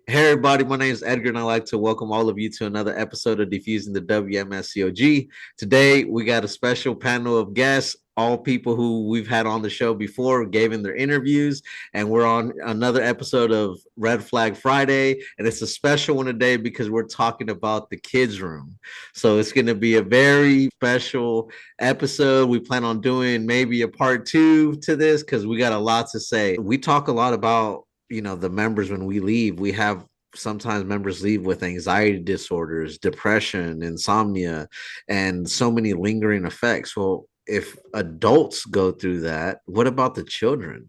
Hey everybody, my name is Edgar, and I'd like to welcome all of you to another episode of Diffusing the WMSCOG. Today, we got a special panel of guests, all people who we've had on the show before, gave in their interviews, and we're on another episode of Red Flag Friday, and it's a special one today because we're talking about the kids' room. So it's going to be a very special episode. We plan on doing maybe a part two to this because we got a lot to say. We talk a lot about the members when we leave. We have sometimes members leave with anxiety disorders, depression, insomnia, and so many lingering effects. Well, if adults go through that, what about the children?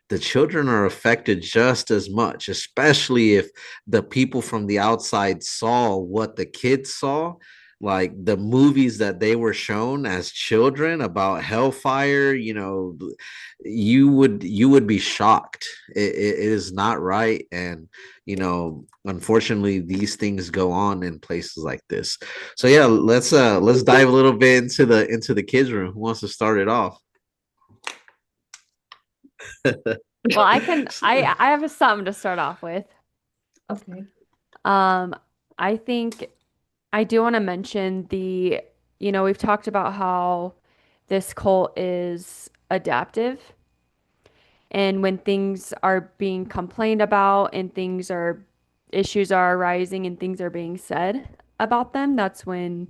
The children are affected just as much, especially if the people from the outside saw what the kids saw, like the movies that they were shown as children about hellfire. You would be shocked. It is not right. And unfortunately these things go on in places like this. So yeah, let's dive a little bit into the kids room. Who wants to start it off? Well, I have something to start off with. Okay. Um, I think I do want to mention we've talked about how this cult is adaptive, and when things are being complained about and issues are arising and things are being said about them, that's when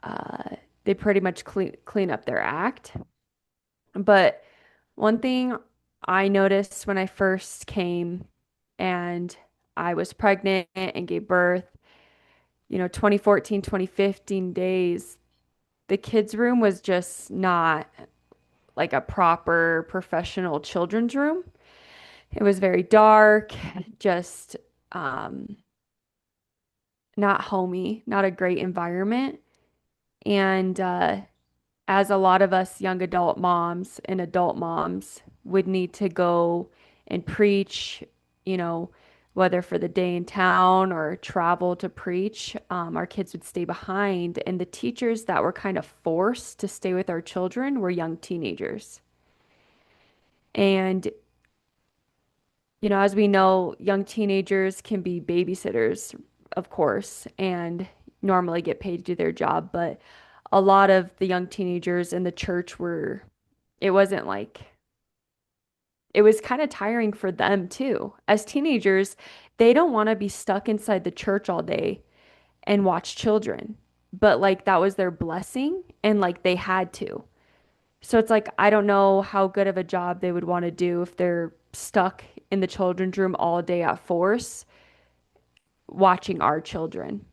uh they pretty much clean up their act. But one thing I noticed when I first came and I was pregnant and gave birth, 2014, 2015 days, the kids' room was just not like a proper professional children's room. It was very dark, just um, not homey, not a great environment. And as a lot of us young adult moms and adult moms would need to go and preach, you know, whether for the day in town or travel to preach, our kids would stay behind. And the teachers that were kind of forced to stay with our children were young teenagers. And, as we know, young teenagers can be babysitters, of course, and normally get paid to do their job. But a lot of the young teenagers in the church it wasn't like, it was kind of tiring for them too. As teenagers, they don't want to be stuck inside the church all day and watch children, but like that was their blessing and like they had to. So it's like, I don't know how good of a job they would want to do if they're stuck in the children's room all day at force watching our children.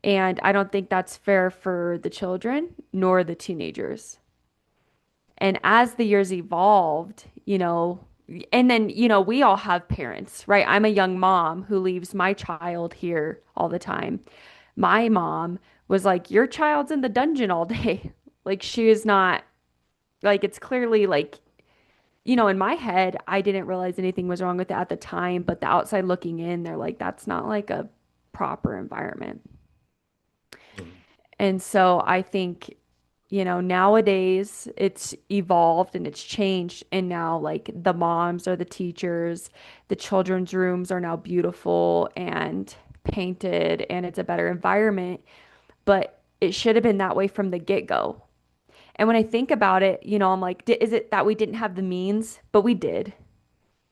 And I don't think that's fair for the children nor the teenagers. And as the years evolved, and then, we all have parents, right? I'm a young mom who leaves my child here all the time. My mom was like, your child's in the dungeon all day. Like, she is not, like, it's clearly like, in my head, I didn't realize anything was wrong with it at the time, but the outside looking in, they're like, that's not like a proper environment. And so I think, nowadays it's evolved and it's changed. And now, like, the moms are the teachers, the children's rooms are now beautiful and painted, and it's a better environment. But it should have been that way from the get-go. And when I think about it, I'm like, is it that we didn't have the means? But we did.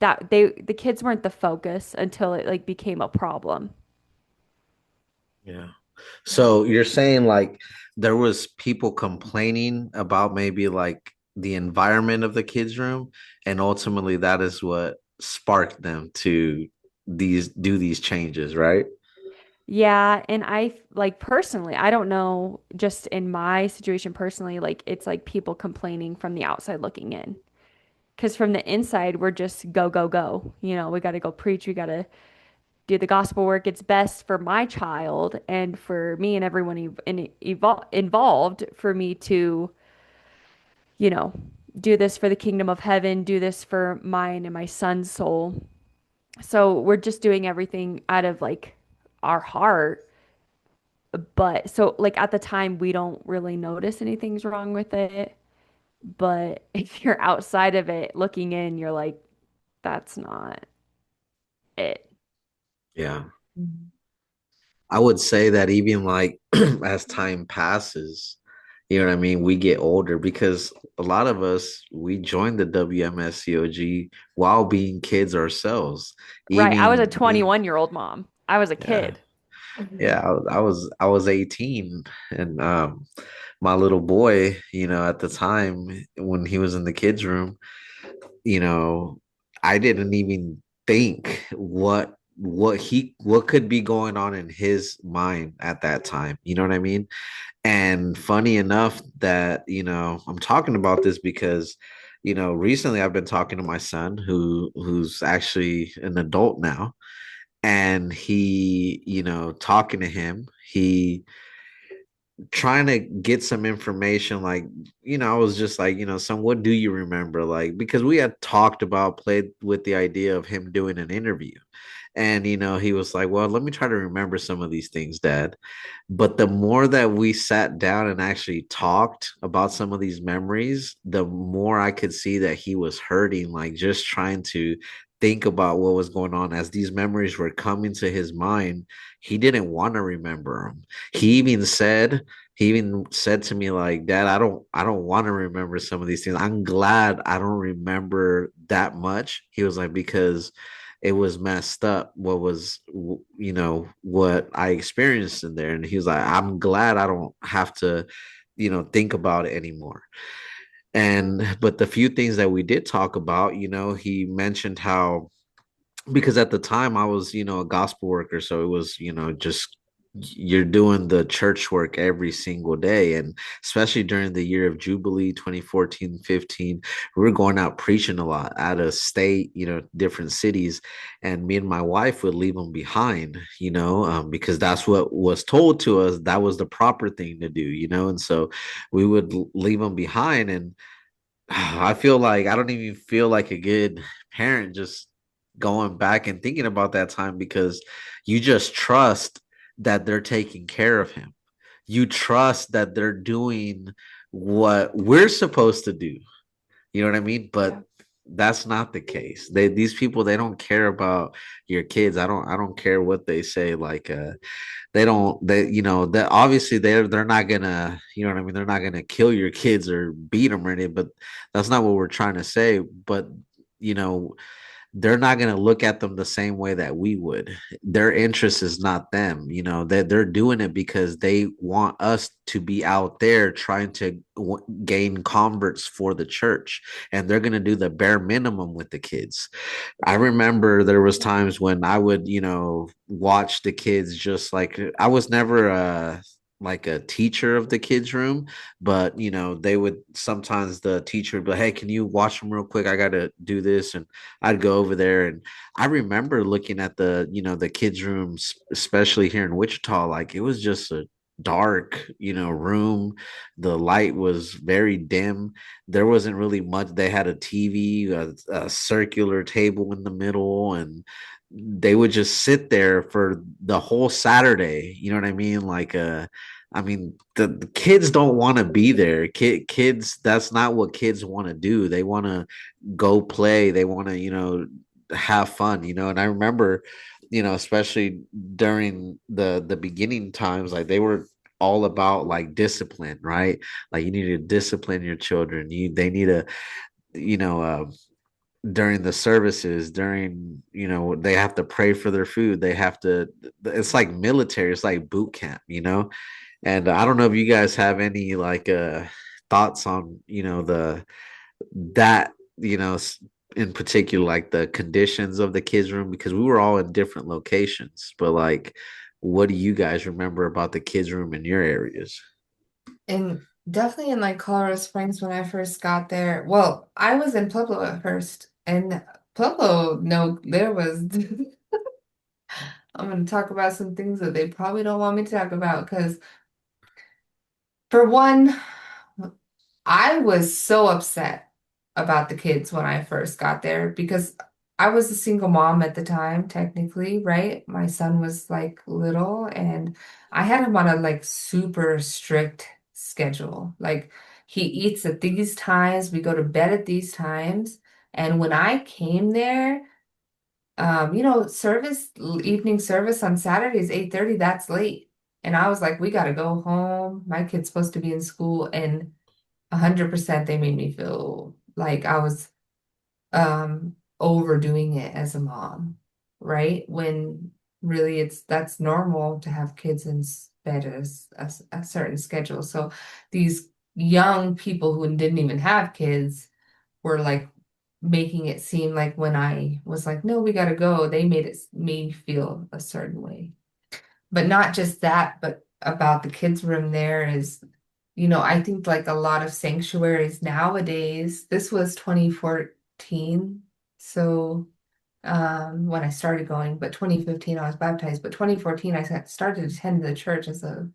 The kids weren't the focus until it like became a problem. Yeah. So you're saying like there was people complaining about maybe like the environment of the kids' room, and ultimately that is what sparked them to these changes, right? Yeah, and like personally, I don't know, just in my situation personally, like it's like people complaining from the outside looking in. Because from the inside, we're just go, go, go. We got to go preach. We got to do the gospel work. It's best for my child and for me and everyone involved for me to, you know, do this for the kingdom of heaven, do this for mine and my son's soul. So we're just doing everything out of like our heart. But so, like, at the time, we don't really notice anything's wrong with it. But if you're outside of it looking in, you're like, that's not. it. Yeah. Mhm. I would say that even like as time passes, you know what I mean, we get older because a lot of us we joined the WMSCOG while being kids ourselves. Right. I was a Even me, 21-year-old mom. I was a yeah. kid. Yeah, I was 18 and my little boy, at the time when he was in the kids room, you know, I didn't even think what could be going on in his mind at that time. You know what I mean? And funny enough that, I'm talking about this because, recently I've been talking to my son who's actually an adult now, and he, talking to him, he trying to get some information, like, I was just like, son, what do you remember, like, because we had talked about, played with the idea of him doing an interview. And he was like, well, let me try to remember some of these things, dad. But the more that we sat down and actually talked about some of these memories, the more I could see that he was hurting, like just trying to think about what was going on as these memories were coming to his mind. He didn't want to remember them. He even said to me, like, dad, I don't want to remember some of these things. I'm glad I don't remember that much. He was like, because it was messed up what I experienced in there. And he was like, I'm glad I don't have to think about it anymore. And but the few things that we did talk about, he mentioned how, because at the time I was, a gospel worker, so it was, just you're doing the church work every single day. And especially during the year of Jubilee 2014, 15, we were going out preaching a lot out of state, different cities. And me and my wife would leave them behind, because that's what was told to us. That was the proper thing to do, and so we would leave them behind. And I feel like I don't even feel like a good parent just going back and thinking about that time, because you just trust that they're taking care of him. You trust that they're doing what we're supposed to do. You know what I mean? But Yeah. that's not the case. These people, they don't care about your kids. I don't care what they say. Like they don't they that obviously they're not gonna, what I mean, they're not gonna kill your kids or beat them or anything, but that's not what we're trying to say. But you know they're not going to look at them the same way that we would. Their interest is not them. They're doing it because they want us to be out there trying to gain converts for the church, and they're going to do the bare minimum with the kids. I remember there was times when I would, watch the kids, just like I was never like a teacher of the kids room, but they would sometimes, the teacher would be like, hey, can you watch them real quick? I gotta do this. And I'd go over there, and I remember looking at the kids rooms, especially here in Wichita, like it was just a dark, room. The light was very dim. There wasn't really much. They had a TV, a circular table in the middle, and they would just sit there for the whole Saturday. You know what I mean? Like I mean, the kids don't want to be there. Kids, that's not what kids want to do. They want to go play. They want to, have fun, And I remember, especially during the beginning times, like they were all about like discipline, right? Like you need to discipline your children. They need to, you know, during the services, during, they have to pray for their food. They have to, it's like military, it's like boot camp, And I don't know if you guys have any like thoughts on, that, in particular, like the conditions of the kids room, because we were all in different locations. But like, what do you guys remember about the kids room in your areas? And definitely in like Colorado Springs when I first got there. Well, I was in Pueblo at first, and Pueblo, no, there was. I'm going to talk about some things that they probably don't want me to talk about because, for one, I was so upset about the kids when I first got there because I was a single mom at the time, technically, right? My son was like little and I had him on a like super strict schedule. Like he eats at these times, we go to bed at these times. And when I came there, service, evening service on Saturday is 8:30. That's late. And I was like, we gotta go home. My kid's supposed to be in school, and 100% they made me feel like I was overdoing it as a mom, right? When really that's normal to have kids in bed at a certain schedule. So these young people who didn't even have kids were like making it seem like when I was like, no, we gotta go, they made me feel a certain way. But not just that, but about the kids' room there is, I think like a lot of sanctuaries nowadays, this was 2014. So when I started going, but 2015 I was baptized, but 2014 I started attending the church as a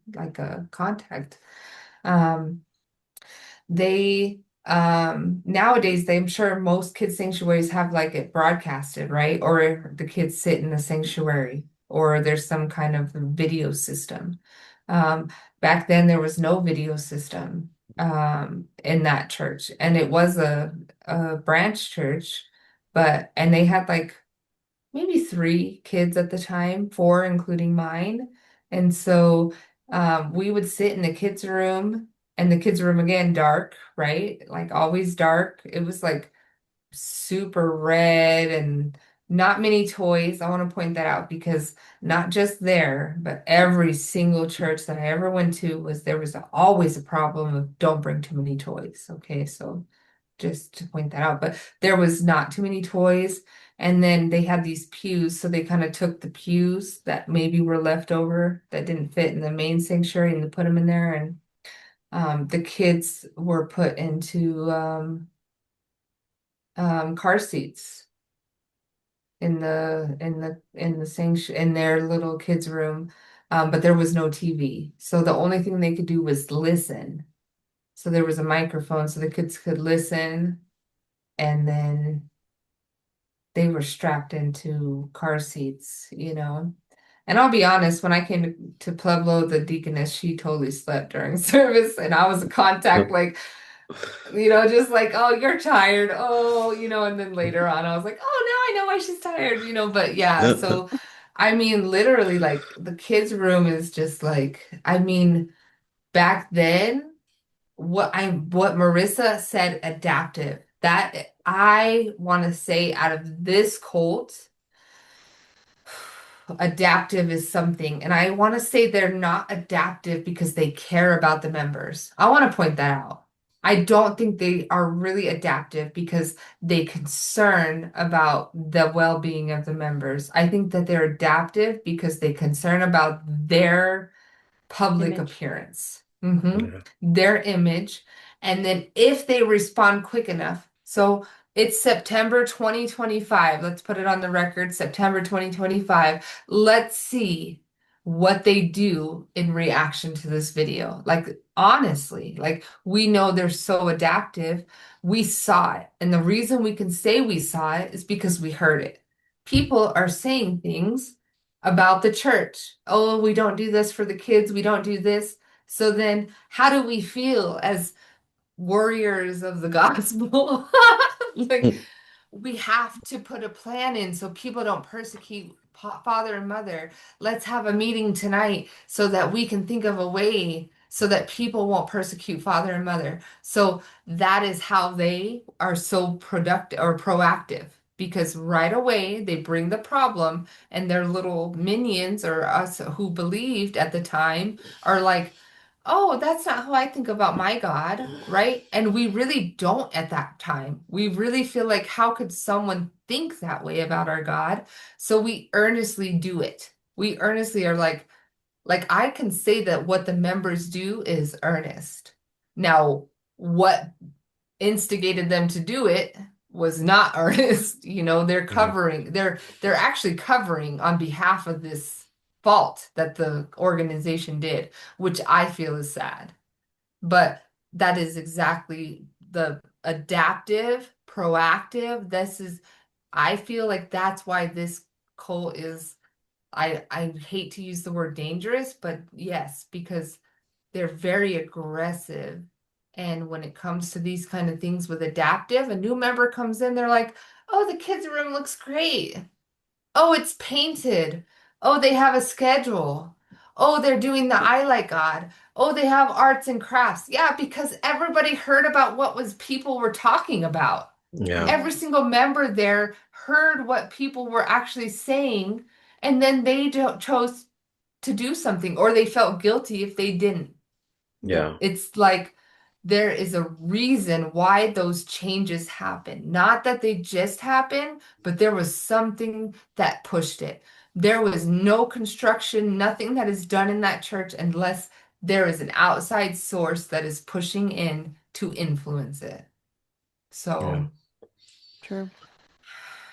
contact. Um, they nowadays I'm sure most kids sanctuaries have like it broadcasted, right? Or the kids sit in the sanctuary, or there's some kind of video system. Um, Back then there was no video system in that church, and it was a branch church, and they had like maybe three kids at the time, four including mine. And so we would sit in the kids' room, and the kids' room again, dark, right? Like always dark. It was like super red and not many toys. I want to point that out because not just there, but every single church that I ever went to there was always a problem of don't bring too many toys. Okay, so just to point that out. But there was not too many toys. And then they had these pews, so they kind of took the pews that maybe were left over that didn't fit in the main sanctuary and they put them in there. And the kids were put into car seats in the sanctuary in their little kids' room. But there was no TV. So the only thing they could do was listen. So there was a microphone so the kids could listen, and then they were strapped into car seats. And I'll be honest, when I came to Pueblo, the deaconess, she totally slept during service, and I was a contact, like, just like, oh, you're tired. Oh, and then later on, I was like, oh, now I know why she's tired. But yeah, so I mean, literally, like, the kids' room is just like, I mean, back then, what Marissa said, adaptive. That I want to say out of this cult, adaptive is something. And I want to say they're not adaptive because they care about the members. I want to point that out. I don't think they are really adaptive because they concern about the well-being of the members. I think that they're adaptive because they concern about their public Image. appearance, Yeah. their image, and then if they respond quick enough. So it's September 2025. Let's put it on the record, September 2025. Let's see what they do in reaction to this video. Like, honestly, like, we know they're so adaptive. We saw it. And the reason we can say we saw it is because we heard it. People are saying things about the church. Oh, we don't do this for the kids. We don't do this. So then, how do we feel as warriors of the gospel? Like, we have to put a plan in so people don't persecute father and mother. Let's have a meeting tonight so that we can think of a way so that people won't persecute father and mother. So that is how they are so productive or proactive, because right away they bring the problem, and their little minions, or us who believed at the time, are like, oh, that's not how I think about my God, right? And we really don't at that time. We really feel like, how could someone think that way about our God? So we earnestly do it. We earnestly are like I can say that what the members do is earnest. Now, what instigated them to do it was not earnest. They're Mhm. covering, they're actually covering on behalf of this fault that the organization did, which I feel is sad. But that is exactly the adaptive, proactive. I feel like that's why this cult is, I hate to use the word dangerous, but yes, because they're very aggressive. And when it comes to these kind of things with adaptive, a new member comes in, they're like, oh, the kids' room looks great. Oh, it's painted. Oh, they have a schedule. Oh, they're doing the I Like God. Oh, they have arts and crafts. Yeah, because everybody heard about what was people were talking about. Yeah, Every single member there heard what people were actually saying, and then they chose to do something, or they felt guilty if they didn't. yeah, It's like there is a reason why those changes happen. Not that they just happen, but there was something that pushed it. There was no construction, nothing that is done in that church unless there is an outside source that is pushing in to influence it. yeah. So, True.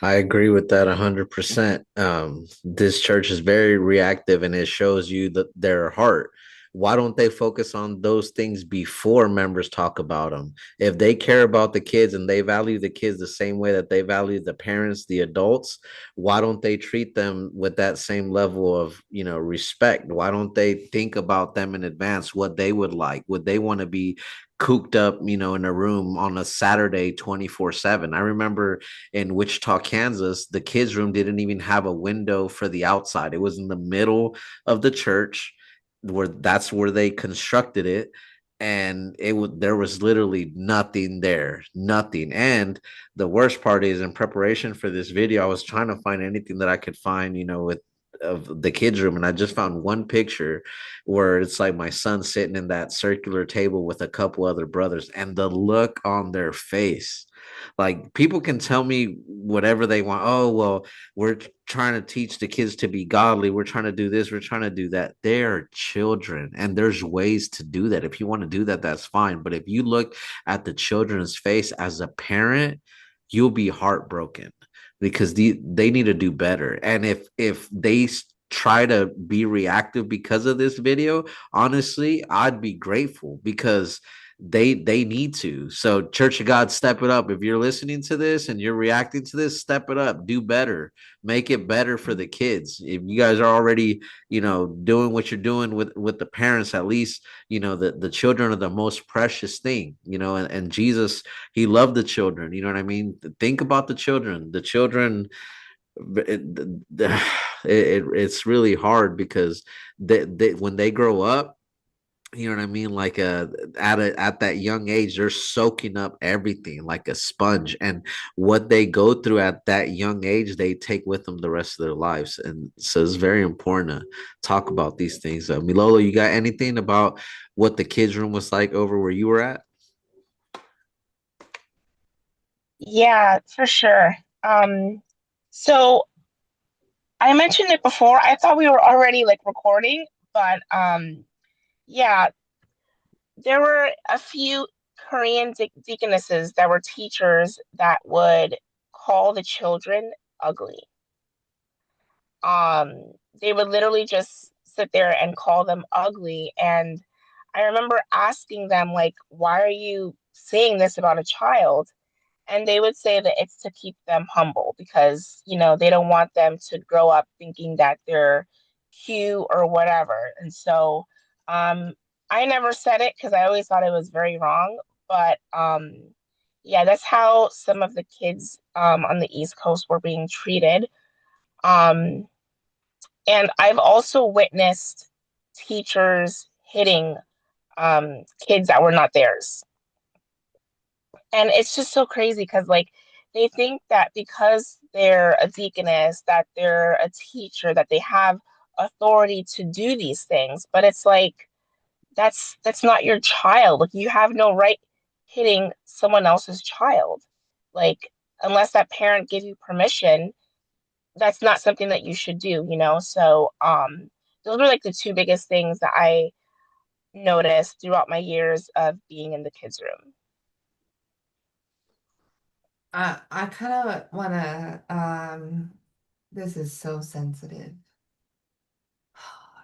I agree with that 100%. This church is very reactive and it shows you their heart. Why don't they focus on those things before members talk about them? If they care about the kids and they value the kids the same way that they value the parents, the adults, why don't they treat them with that same level of, respect? Why don't they think about them in advance, what they would like? Would they want to be cooped up, in a room on a Saturday 24/7? I remember in Wichita, Kansas, the kids' room didn't even have a window for the outside. It was in the middle of the church, where that's where they constructed it. And there was literally nothing there, nothing. And the worst part is, in preparation for this video, I was trying to find anything that I could find, with of the kids' room, and I just found one picture where it's like my son sitting in that circular table with a couple other brothers, and the look on their face, like, people can tell me whatever they want. Oh, well, we're trying to teach the kids to be godly. We're trying to do this. We're trying to do that. They're children, and there's ways to do that. If you want to do that, that's fine. But if you look at the children's face as a parent, you'll be heartbroken because they need to do better. And if they try to be reactive because of this video, honestly, I'd be grateful because they need to. So, Church of God, step it up. If you're listening to this and you're reacting to this, step it up, do better, make it better for the kids. If you guys are already, doing what you're doing with the parents, at least, the children are the most precious thing, and Jesus, he loved the children. You know what I mean? Think about the children. It's really hard because when they grow up, you know what I mean? Like, at that young age, they're soaking up everything like a sponge, and what they go through at that young age, they take with them the rest of their lives. And so it's very important to talk about these things. Milolo, you got anything about what the kids' room was like over where you were at? Yeah, for sure. So I mentioned it before. I thought we were already like recording, but yeah, there were a few Korean deaconesses that were teachers that would call the children ugly. They would literally just sit there and call them ugly. And I remember asking them, like, why are you saying this about a child? And they would say that it's to keep them humble because, they don't want them to grow up thinking that they're cute or whatever. And so I never said it because I always thought it was very wrong. But yeah, that's how some of the kids on the East Coast were being treated. Um, and I've also witnessed teachers hitting kids that were not theirs. And it's just so crazy because, like, they think that because they're a deaconess, that they're a teacher, that they have authority to do these things. But it's like, that's not your child. Like, you have no right hitting someone else's child. Like, unless that parent gives you permission, that's not something that you should do. So, those were like the two biggest things that I noticed throughout my years of being in the kids' room. I kind of want to, this is so sensitive.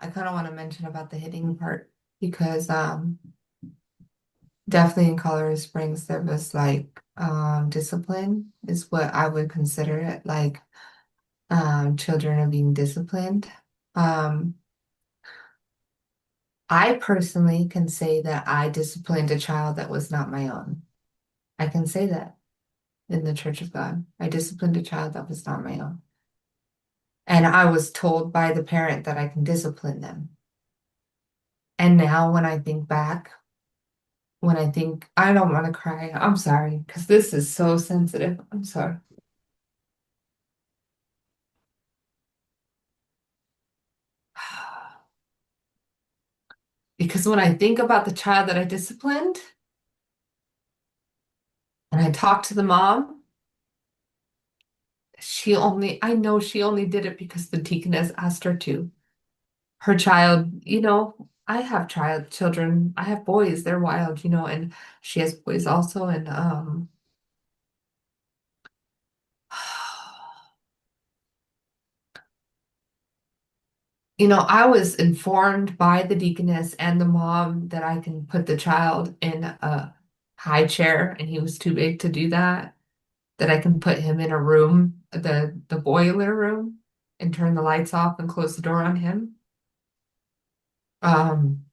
I kind of want to mention about the hitting part because definitely in Colorado Springs there was like discipline is what I would consider it, like children are being disciplined. Um I personally can say that I disciplined a child that was not my own. I can say that in the Church of God. I disciplined a child that was not my own. And I was told by the parent that I can discipline them. And now when I think back, I don't want to cry. I'm sorry, because this is so sensitive. I'm sorry. Because when I think about the child that I disciplined and I talked to the mom, I know she only did it because the deaconess asked her to. Her child, I have children. I have boys, they're wild, and she has boys also. And I was informed by the deaconess and the mom that I can put the child in a high chair, and he was too big to do that. That I can put him in a room, the boiler room, and turn the lights off and close the door on him. Um,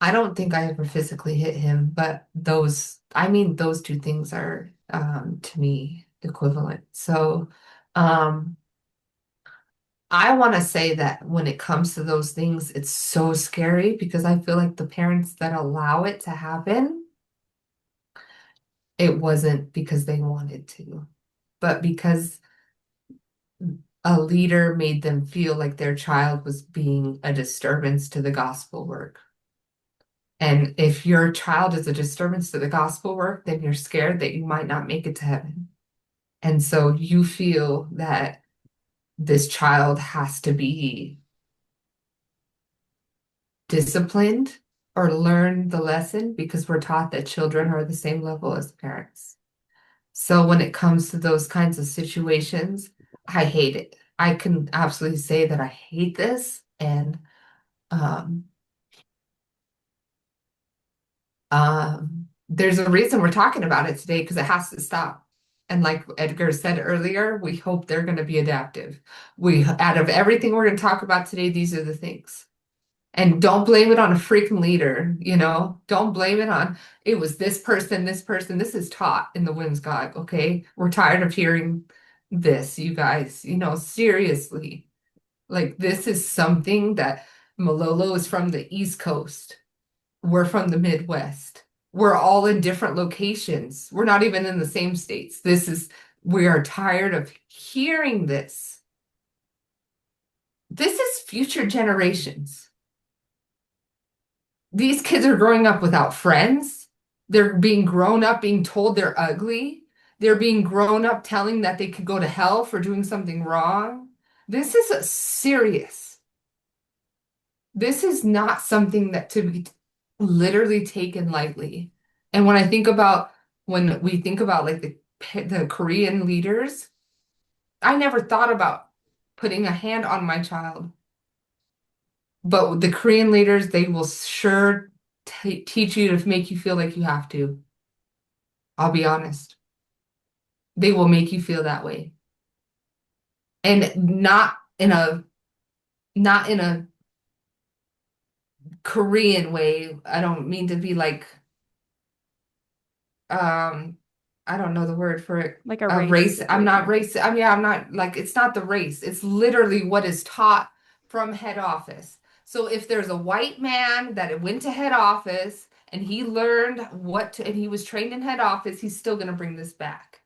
I don't think I ever physically hit him, but those two things are to me equivalent. So I want to say that when it comes to those things, it's so scary because I feel like the parents that allow it to happen, it wasn't because they wanted to, but because a leader made them feel like their child was being a disturbance to the gospel work. And if your child is a disturbance to the gospel work, then you're scared that you might not make it to heaven. And so you feel that this child has to be disciplined or learn the lesson because we're taught that children are the same level as parents. So when it comes to those kinds of situations, I hate it. I can absolutely say that I hate this. And um, there's a reason we're talking about it today because it has to stop. And like Edgar said earlier, we hope they're going to be adaptive. Out of everything we're going to talk about today, these are the things. And don't blame it on a freaking leader, Don't blame it on it was this person, this person. This is taught in the WMSCOG, okay? We're tired of hearing this, you guys, seriously. Like this is something that Malolo is from the East Coast. We're from the Midwest. We're all in different locations. We're not even in the same states. We are tired of hearing this. This is future generations. These kids are growing up without friends. They're being grown up being told they're ugly. They're being grown up telling that they could go to hell for doing something wrong. This is serious. This is not something that to be literally taken lightly. And when we think about like the Korean leaders, I never thought about putting a hand on my child. But the Korean leaders, they will sure teach you to make you feel like you have to. I'll be honest. They will make you feel that way. And not in a Korean way. I don't mean to be like I don't know the word for it. Like a A race race. I'm not situation. race. I mean, I'm not like it's not the race. It's literally what is taught from head office. So if there's a white man that went to head office and he learned and he was trained in head office, he's still going to bring this back.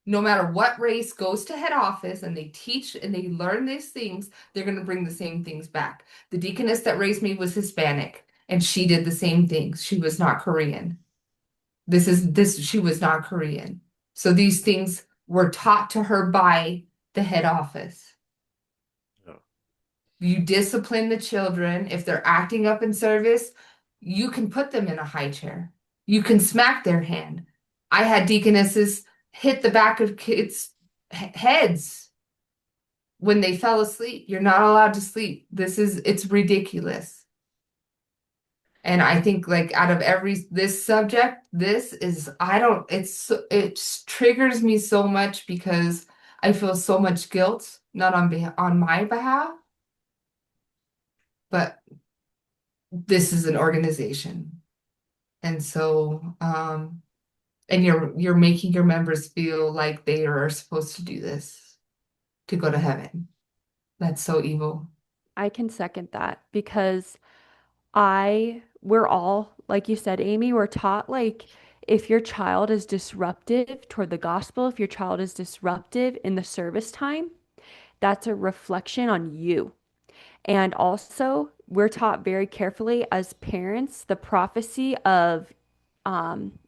No matter what race goes to head office and they teach and they learn these things, they're going to bring the same things back. The deaconess that raised me was Hispanic and she did the same things. She was not Korean. She was not Korean. So these things were taught to her by the head office. Oh. You discipline the children. If they're acting up in service, you can put them in a high chair. You can smack their hand. I had deaconesses hit the back of kids' heads when they fell asleep. You're not allowed to sleep. It's ridiculous. And I think like out of this subject, it triggers me so much because I feel so much guilt, not on my behalf, but this is an organization. And so, and you're making your members feel like they are supposed to do this. to go to heaven. That's so evil. I can second that because we're all, like you said, Amy, we're taught like if your child is disruptive toward the gospel, if your child is disruptive in the service time, that's a reflection on you. And also, we're taught very carefully as parents the prophecy of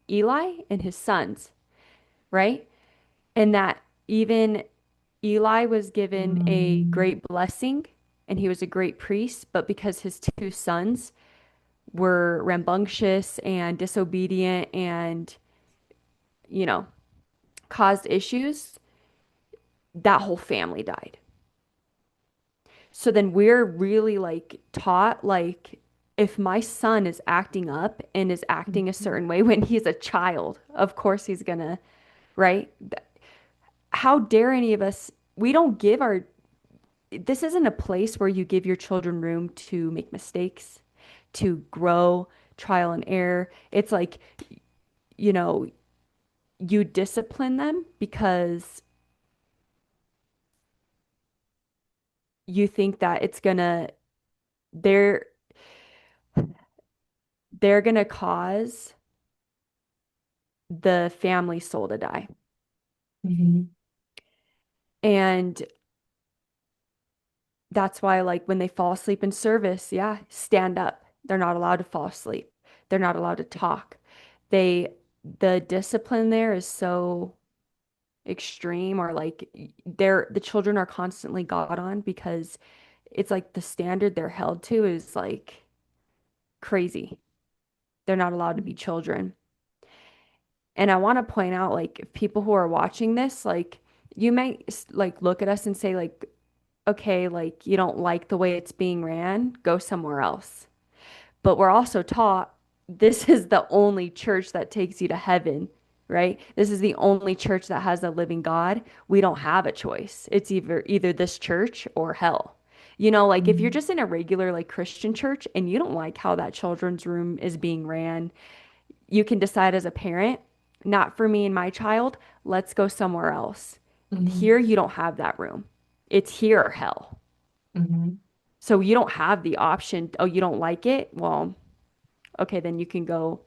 Eli and his sons, right? And that even Eli was given a Mm, great blessing and he was a great priest, but because his two sons were rambunctious and disobedient and, you know, caused issues, that whole family died. So then we're really like taught like if my son is acting up and is acting a mhm, certain way when he's a child, of course he's gonna, right? How dare any of us, we don't give our, this isn't a place where you give your children room to make mistakes, to grow, trial and error. It's like, you know, you discipline them because you think that it's gonna, they're, they're gonna cause the family soul to die. mhm, And that's why, like, when they fall asleep in service, yeah, stand up. They're not allowed to fall asleep. They're not allowed to talk. They, the discipline there is so extreme, or like, the children are constantly got on because it's like the standard they're held to is like crazy. They're not allowed to be children. And I want to point out, like, if people who are watching this, like, you might like look at us and say, like, okay, like you don't like the way it's being ran, go somewhere else. But we're also taught this is the only church that takes you to heaven, right? This is the only church that has a living God. We don't have a choice. It's either this church or hell. You know, like if you're mhm, just in a regular like Christian church and you don't like how that children's room is being ran, you can decide as a parent, not for me and my child, let's go somewhere else. mhm, Here you don't have that room. It's here or hell. mhm, So you don't have the option, oh, you don't like it? Well, okay, then you can go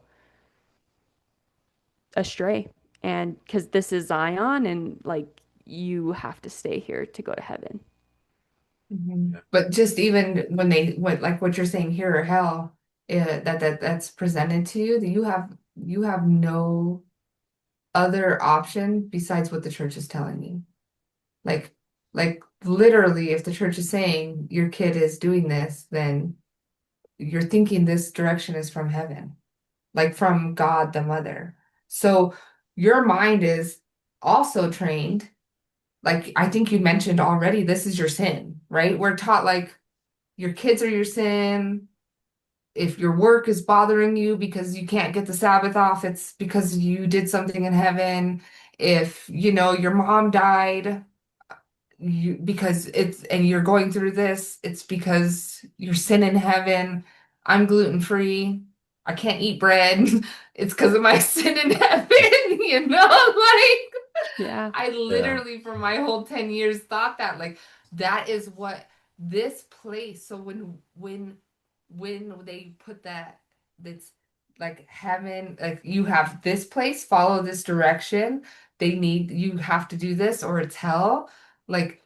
astray. And because this is Zion and like you have to stay here to go to heaven. mhm. But just even when they what like what you're saying here or hell, that's presented to you, that you have no other option besides what the church is telling you. Like literally, if the church is saying your kid is doing this, then you're thinking this direction is from heaven, like from God the Mother. So your mind is also trained. Like I think you mentioned already, this is your sin, right? We're taught like your kids are your sin. If your work is bothering you because you can't get the Sabbath off, it's because you did something in heaven. If, your mom died, because it's and you're going through this, it's because you're sin in heaven. I'm gluten free. I can't eat bread. It's because of my sin in heaven, like Yeah. I Yeah. literally for my whole 10 years thought that like that is what this place. So when they put that, that's like heaven, like you have this place, follow this direction. You have to do this or it's hell. Like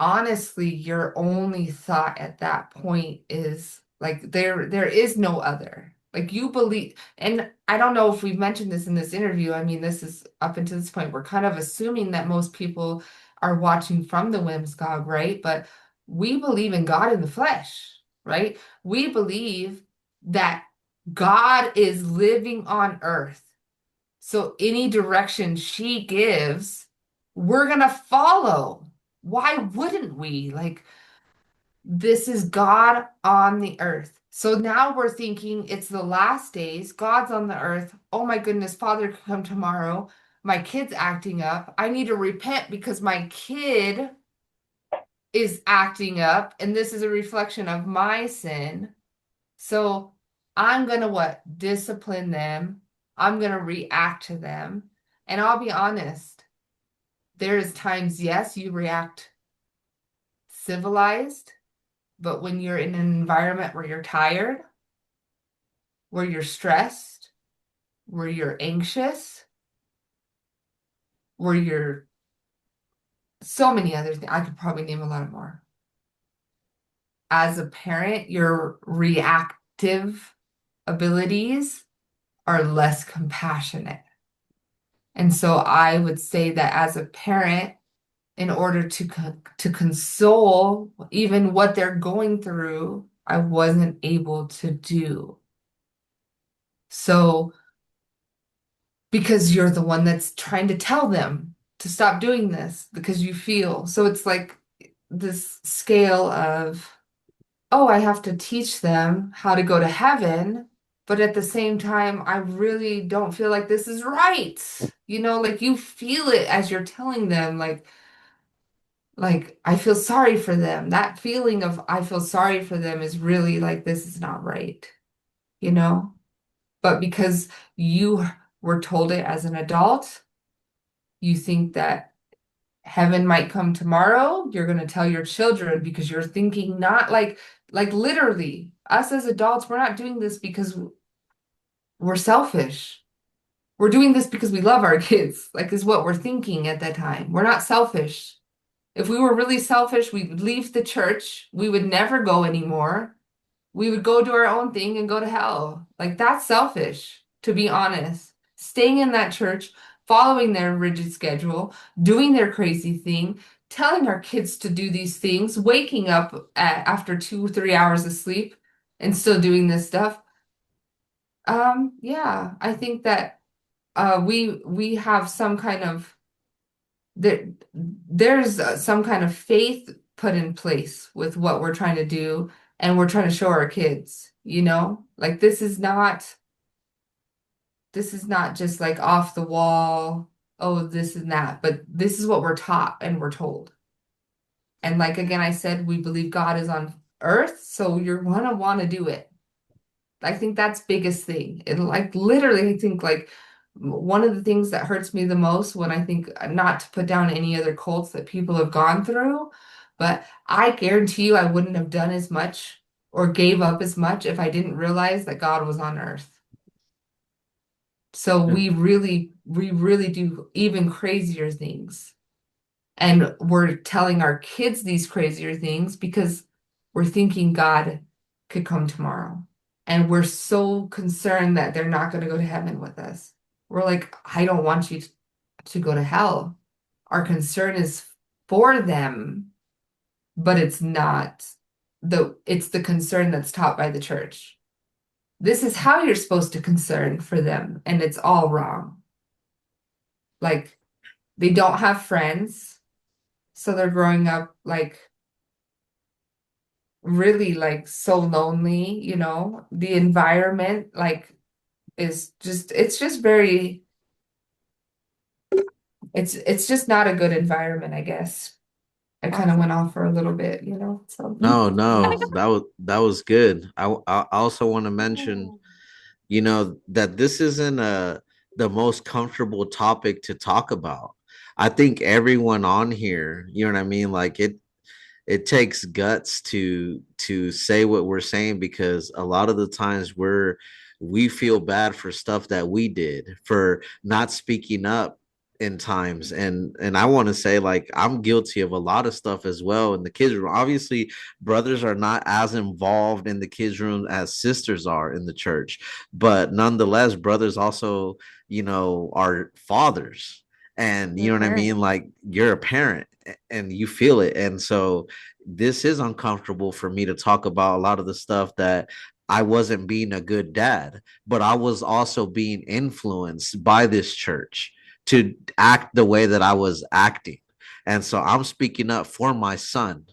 honestly, your only thought at that point is like there is no other. Like you believe, and I don't know if we've mentioned this in this interview. I mean, this is up until this point, we're kind of assuming that most people are watching from the WMSCOG, right? But we believe in God in the flesh, right? We believe that God is living on earth. So any direction she gives, we're gonna follow. Why wouldn't we? Like, this is God on the earth. So now we're thinking it's the last days. God's on the earth. Oh my goodness, Father could come tomorrow. My kid's acting up. I need to repent because my kid is acting up, and this is a reflection of my sin. So I'm gonna what? Discipline them. I'm gonna react to them. And I'll be honest, there's times, yes, you react civilized, but when you're in an environment where you're tired, where you're stressed, where you're anxious, where you're so many other things, I could probably name a lot more. As a parent, your reactive abilities are less compassionate. And so I would say that as a parent, in order to console even what they're going through, I wasn't able to do. So because you're the one that's trying to tell them to stop doing this because you feel. So it's like this scale of, oh, I have to teach them how to go to heaven, but at the same time, I really don't feel like this is right. You know, like you feel it as you're telling them, like I feel sorry for them. That feeling of I feel sorry for them is really like this is not right, you know? But because you were told it as an adult, you think that heaven might come tomorrow, you're going to tell your children because you're thinking not like literally us as adults, we're not doing this because we're selfish. We're doing this because we love our kids, like is what we're thinking at that time. We're not selfish. If we were really selfish, we'd leave the church. We would never go anymore. We would go do our own thing and go to hell. Like that's selfish, to be honest. Staying in that church, following their rigid schedule, doing their crazy thing, telling our kids to do these things, waking up after 2 or 3 hours of sleep and still doing this stuff. Yeah, I think that we have some kind of there there's some kind of faith put in place with what we're trying to do and we're trying to show our kids, you know? Like this is not just like off the wall, oh this and that, but this is what we're taught and we're told. And like again I said, we believe God is on earth, so you're gonna want to do it. I think that's biggest thing. And like literally, I think like one of the things that hurts me the most when I think not to put down any other cults that people have gone through, but I guarantee you I wouldn't have done as much or gave up as much if I didn't realize that God was on earth. So we really do even crazier things. And we're telling our kids these crazier things because we're thinking God could come tomorrow. And we're so concerned that they're not going to go to heaven with us. We're like, I don't want you to go to hell. Our concern is for them, but it's the concern that's taught by the church. This is how you're supposed to concern for them, and it's all wrong. Like they don't have friends, so they're growing up like really like so lonely, you know. The environment like is just it's just very it's just not a good environment, I guess. I kind of went off for a little bit, you know. So No, no, that was good. I also want to mention, that this isn't the most comfortable topic to talk about. I think everyone on here, you know what I mean, like it takes guts to say what we're saying, because a lot of the times we feel bad for stuff that we did, for not speaking up in times. And I want to say, like, I'm guilty of a lot of stuff as well in the kids room. Obviously brothers are not as involved in the kids room as sisters are in the church, but nonetheless brothers also, are fathers, and you Your know what I parent. mean, like you're a parent and you feel it. And so this is uncomfortable for me to talk about a lot of the stuff that I wasn't being a good dad, but I was also being influenced by this church to act the way that I was acting. And so I'm speaking up for my son.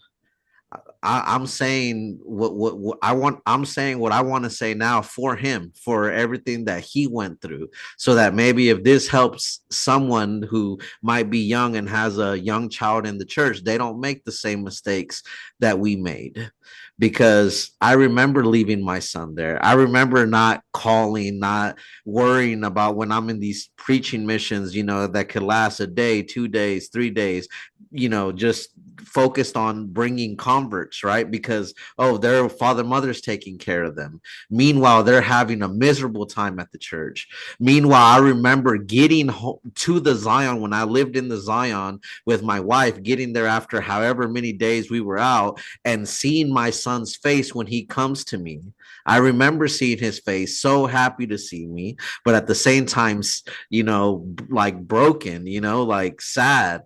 I'm saying what I want. I'm saying what I want to say now for him, for everything that he went through, so that maybe if this helps someone who might be young and has a young child in the church, they don't make the same mistakes that we made. Because I remember leaving my son there. I remember not calling, not worrying about when I'm in these preaching missions, that could last a day, 2 days, 3 days, just focused on bringing converts, right? Because, oh, their father, mother's taking care of them. Meanwhile, they're having a miserable time at the church. Meanwhile, I remember getting to the Zion when I lived in the Zion with my wife, getting there after however many days we were out and seeing my son's face when he comes to me. I remember seeing his face, so happy to see me, but at the same time, like broken, like sad,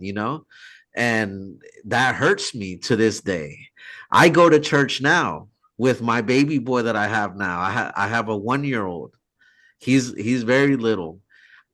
and that hurts me to this day. I go to church now with my baby boy that I have now. I have a 1 year old. He's very little.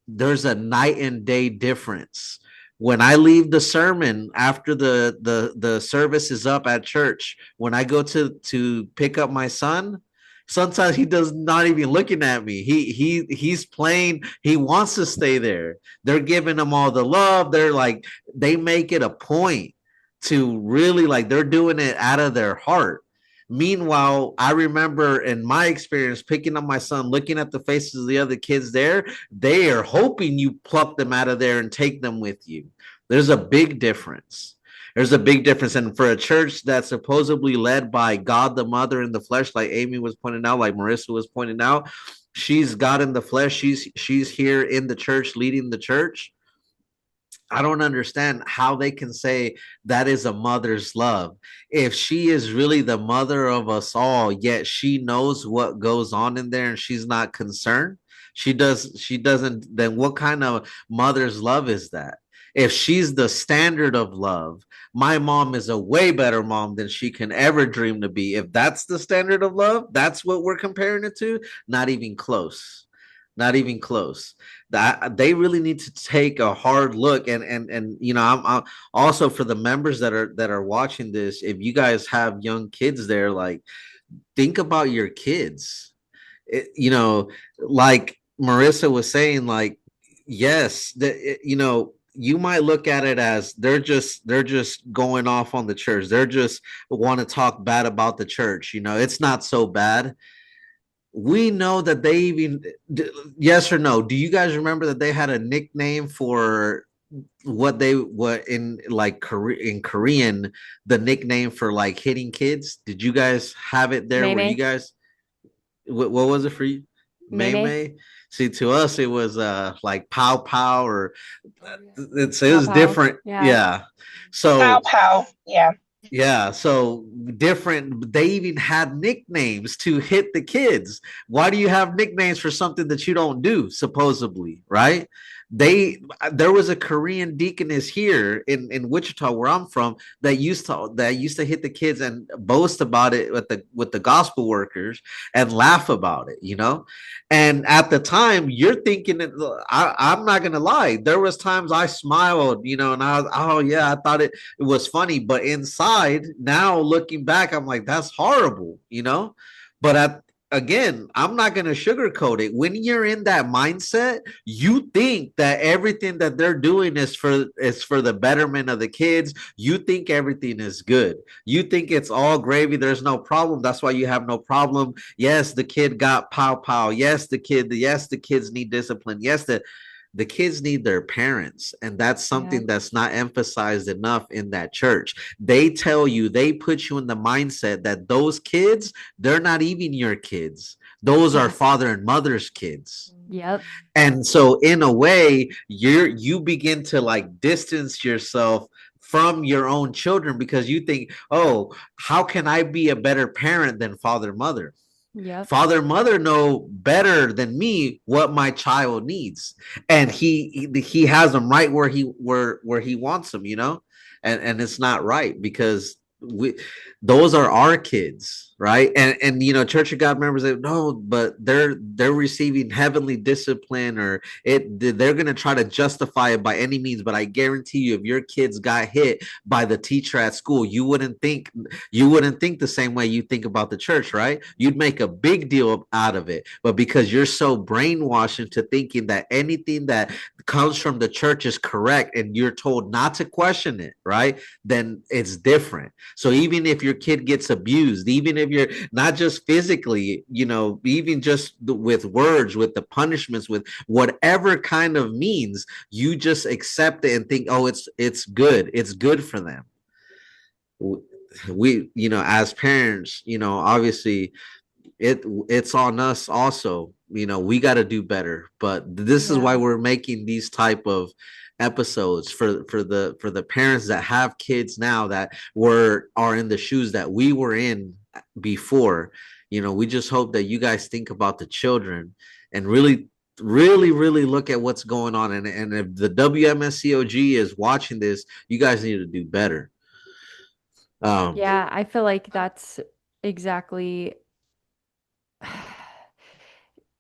There's a night and day difference. When I leave the sermon after the service is up at church, when I go to pick up my son, sometimes he does not even looking at me. He's playing. He wants to stay there. They're giving him all the love. They're like, they make it a point to really, like, they're doing it out of their heart. Meanwhile, I remember in my experience picking up my son, looking at the faces of the other kids there, they are hoping you pluck them out of there and take them with you. There's a big difference. There's a big difference. And for a church that's supposedly led by God the Mother in the flesh, like Amy was pointing out, like Marissa was pointing out, she's God in the flesh. She's here in the church, leading the church. I don't understand how they can say that is a mother's love. If she is really the mother of us all, yet she knows what goes on in there and she's not concerned. She doesn't, then what kind of mother's love is that? If she's the standard of love, my mom is a way better mom than she can ever dream to be. If that's the standard of love, that's what we're comparing it to, not even close. Not even close. That they really need to take a hard look, and I'm also, for the members that are watching this, if you guys have young kids there, like, think about your kids. Like Marissa was saying, like, yes, you might look at it as they're just going off on the church. They're just want to talk bad about the church. It's not so bad. We know that they even, yes or no, do you guys remember that they had a nickname for what in, like, in Korean, the nickname for, like, hitting kids? Did you guys have it there? Were you Meme. guys, what was it for you? May Meme. May. See, to us it was like pow pow, or it Pow was pow. different. Yeah. Yeah. Pow So pow. Yeah. yeah, so different. They even had nicknames to hit the kids. Why do you have nicknames for something that you don't do, supposedly, right? There was a Korean deaconess here in Wichita, where I'm from, that used to hit the kids and boast about it with the gospel workers and laugh about it. And at the time, you're thinking, I'm not gonna lie, there was times I smiled, and I was, oh yeah, I thought it was funny, but inside, now looking back, I'm like, that's horrible. But again, I'm not going to sugarcoat it. When you're in that mindset, you think that everything that they're doing is for the betterment of the kids. You think everything is good. You think it's all gravy. There's no problem. That's why you have no problem. Yes, the kid got pow pow. Yes, the kids need discipline. Yes, the kids need their parents, and that's Yeah. something that's not emphasized enough in that church. They tell you, they put you in the mindset that those kids, they're not even your kids. Those are Yes. father and mother's kids. Yep. And so in a way, you begin to, like, distance yourself from your own children, because you think, oh, how can I be a better parent than father, mother? Yep. Father, mother know better than me what my child needs, and he has them right where he wants them. And it's not right, because those are our kids, right? And Church of God members say no, but they're receiving heavenly discipline, or they're gonna try to justify it by any means. But I guarantee you, if your kids got hit by the teacher at school, you wouldn't think the same way you think about the church, right? You'd make a big deal out of it. But because you're so brainwashed into thinking that anything that comes from the church is correct and you're told not to question it, right? Then it's different. So even if your kid gets abused, even if you're not just physically, even just with words, with the punishments, with whatever kind of means, you just accept it and think, oh, it's good. It's good for them. We, as parents, obviously it's on us also. We got to do better, but this is why Yeah. we're making these type of episodes for the parents that have kids now that are in the shoes that we were in before. We just hope that you guys think about the children and really really really look at what's going on, and if the WMSCOG is watching this, you guys need to do better. um Yeah, I feel like that's exactly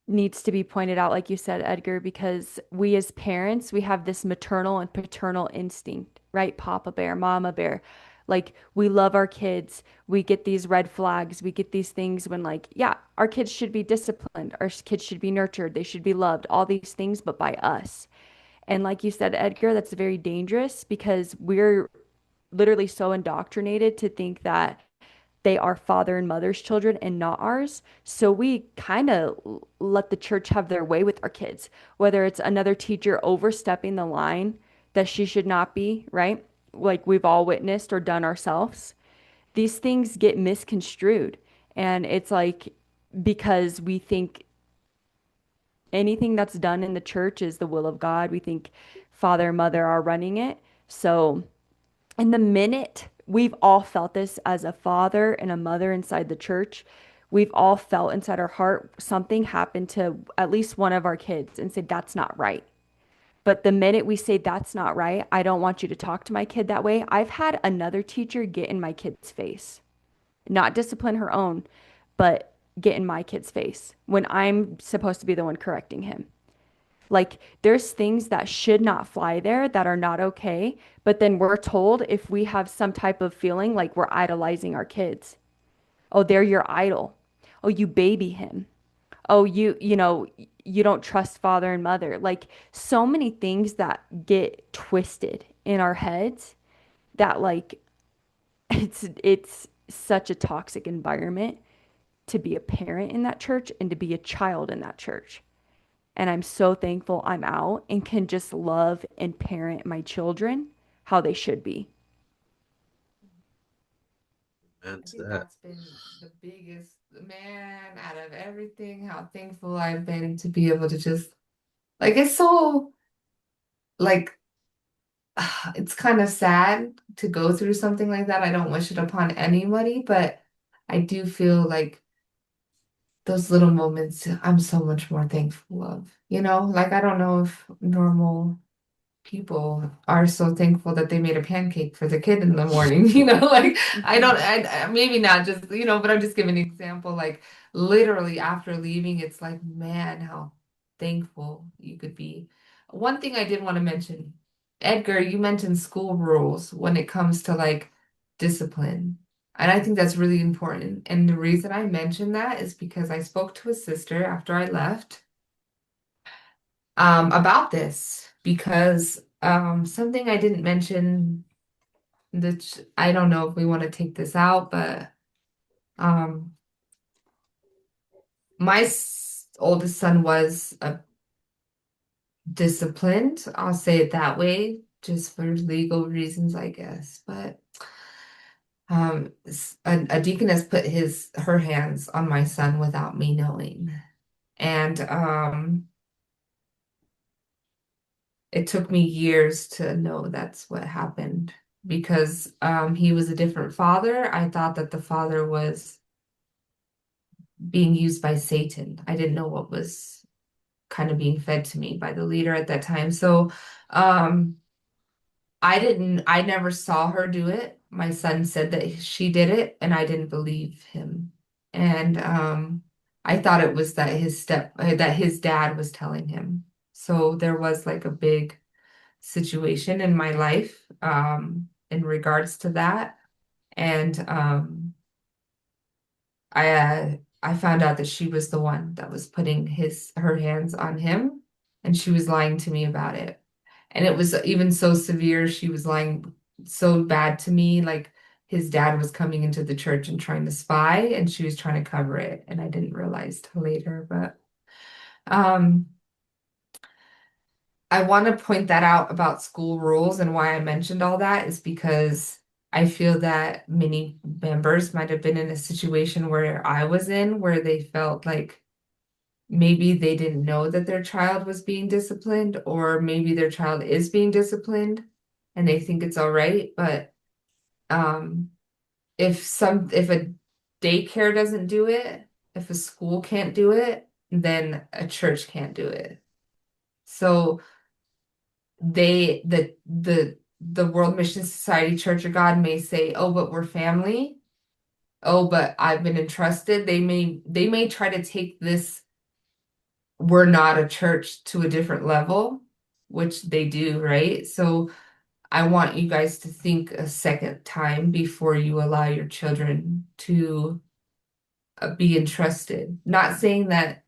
needs to be pointed out, like you said, Edgar, because we as parents, we have this maternal and paternal instinct, right? Papa bear, mama bear. Like we love our kids. We get these red flags. We get these things when, like, yeah, our kids should be disciplined. Our kids should be nurtured. They should be loved, all these things, but by us. And like you said, Edgar, that's very dangerous because we're literally so indoctrinated to think that they are father and mother's children and not ours. So we kind of let the church have their way with our kids, whether it's another teacher overstepping the line that she should not be, right? Like we've all witnessed or done ourselves. These things get misconstrued. And it's like because we think anything that's done in the church is the will of God, we think father and mother are running it. So in the minute we've all felt this as a father and a mother inside the church, we've all felt inside our heart something happened to at least one of our kids and said, that's not right. But the minute we say, that's not right, I don't want you to talk to my kid that way. I've had another teacher get in my kid's face, not discipline her own, but get in my kid's face when I'm supposed to be the one correcting him. Like there's things that should not fly there that are not okay. But then we're told if we have some type of feeling like we're idolizing our kids. Oh, they're your idol. Oh, you baby him. Oh, you don't trust father and mother. Like so many things that get twisted in our heads that like it's such a toxic environment to be a parent in that church and to be a child in that church. And I'm so thankful I'm out and can just love and parent my children how they should be. I and think that that's been the biggest, man, out of everything, how thankful I've been to be able to just, like, it's so, like, it's kind of sad to go through something like that. I don't wish it upon anybody, but I do feel like those little moments I'm so much more thankful of. Like, I don't know if normal people are so thankful that they made a pancake for the kid in the morning, like I don't, Mhm. maybe not just, but I'm just giving an example, like literally after leaving, it's like, man, how thankful you could be. One thing I did want to mention, Edgar, you mentioned school rules when it comes to like discipline. And I think that's really important. And the reason I mentioned that is because I spoke to a sister after I left about this because something I didn't mention that I don't know if we want to take this out, but um, my oldest son was disciplined. I'll say it that way, just for legal reasons, I guess. But a deaconess put her hands on my son without me knowing, and it took me years to know that's what happened because he was a different father. I thought that the father was being used by Satan. I didn't know what was kind of being fed to me by the leader at that time. So I never saw her do it. my son said that she did it, and I didn't believe him. And I thought it was that that his dad was telling him. So there was like a big situation in my life in regards to that. And I found out that she was the one that was putting her hands on him, and she was lying to me about it. And it was even so severe, she was lying so bad to me, like his dad was coming into the church and trying to spy, and she was trying to cover it, and I didn't realize till later. But um I want to point that out about school rules, and why I mentioned all that is because I feel that many members might have been in a situation where I was in, where they felt like maybe they didn't know that their child was being disciplined, or maybe their child is being disciplined and they think it's all right. But um, if a daycare doesn't do it, if a school can't do it, then a church can't do it. So the World Mission Society Church of God may say, "Oh, but we're family. Oh, but I've been entrusted." They may try to take this "we're not a church" to a different level, which they do, right? So I want you guys to think a second time before you allow your children to be entrusted. Not saying that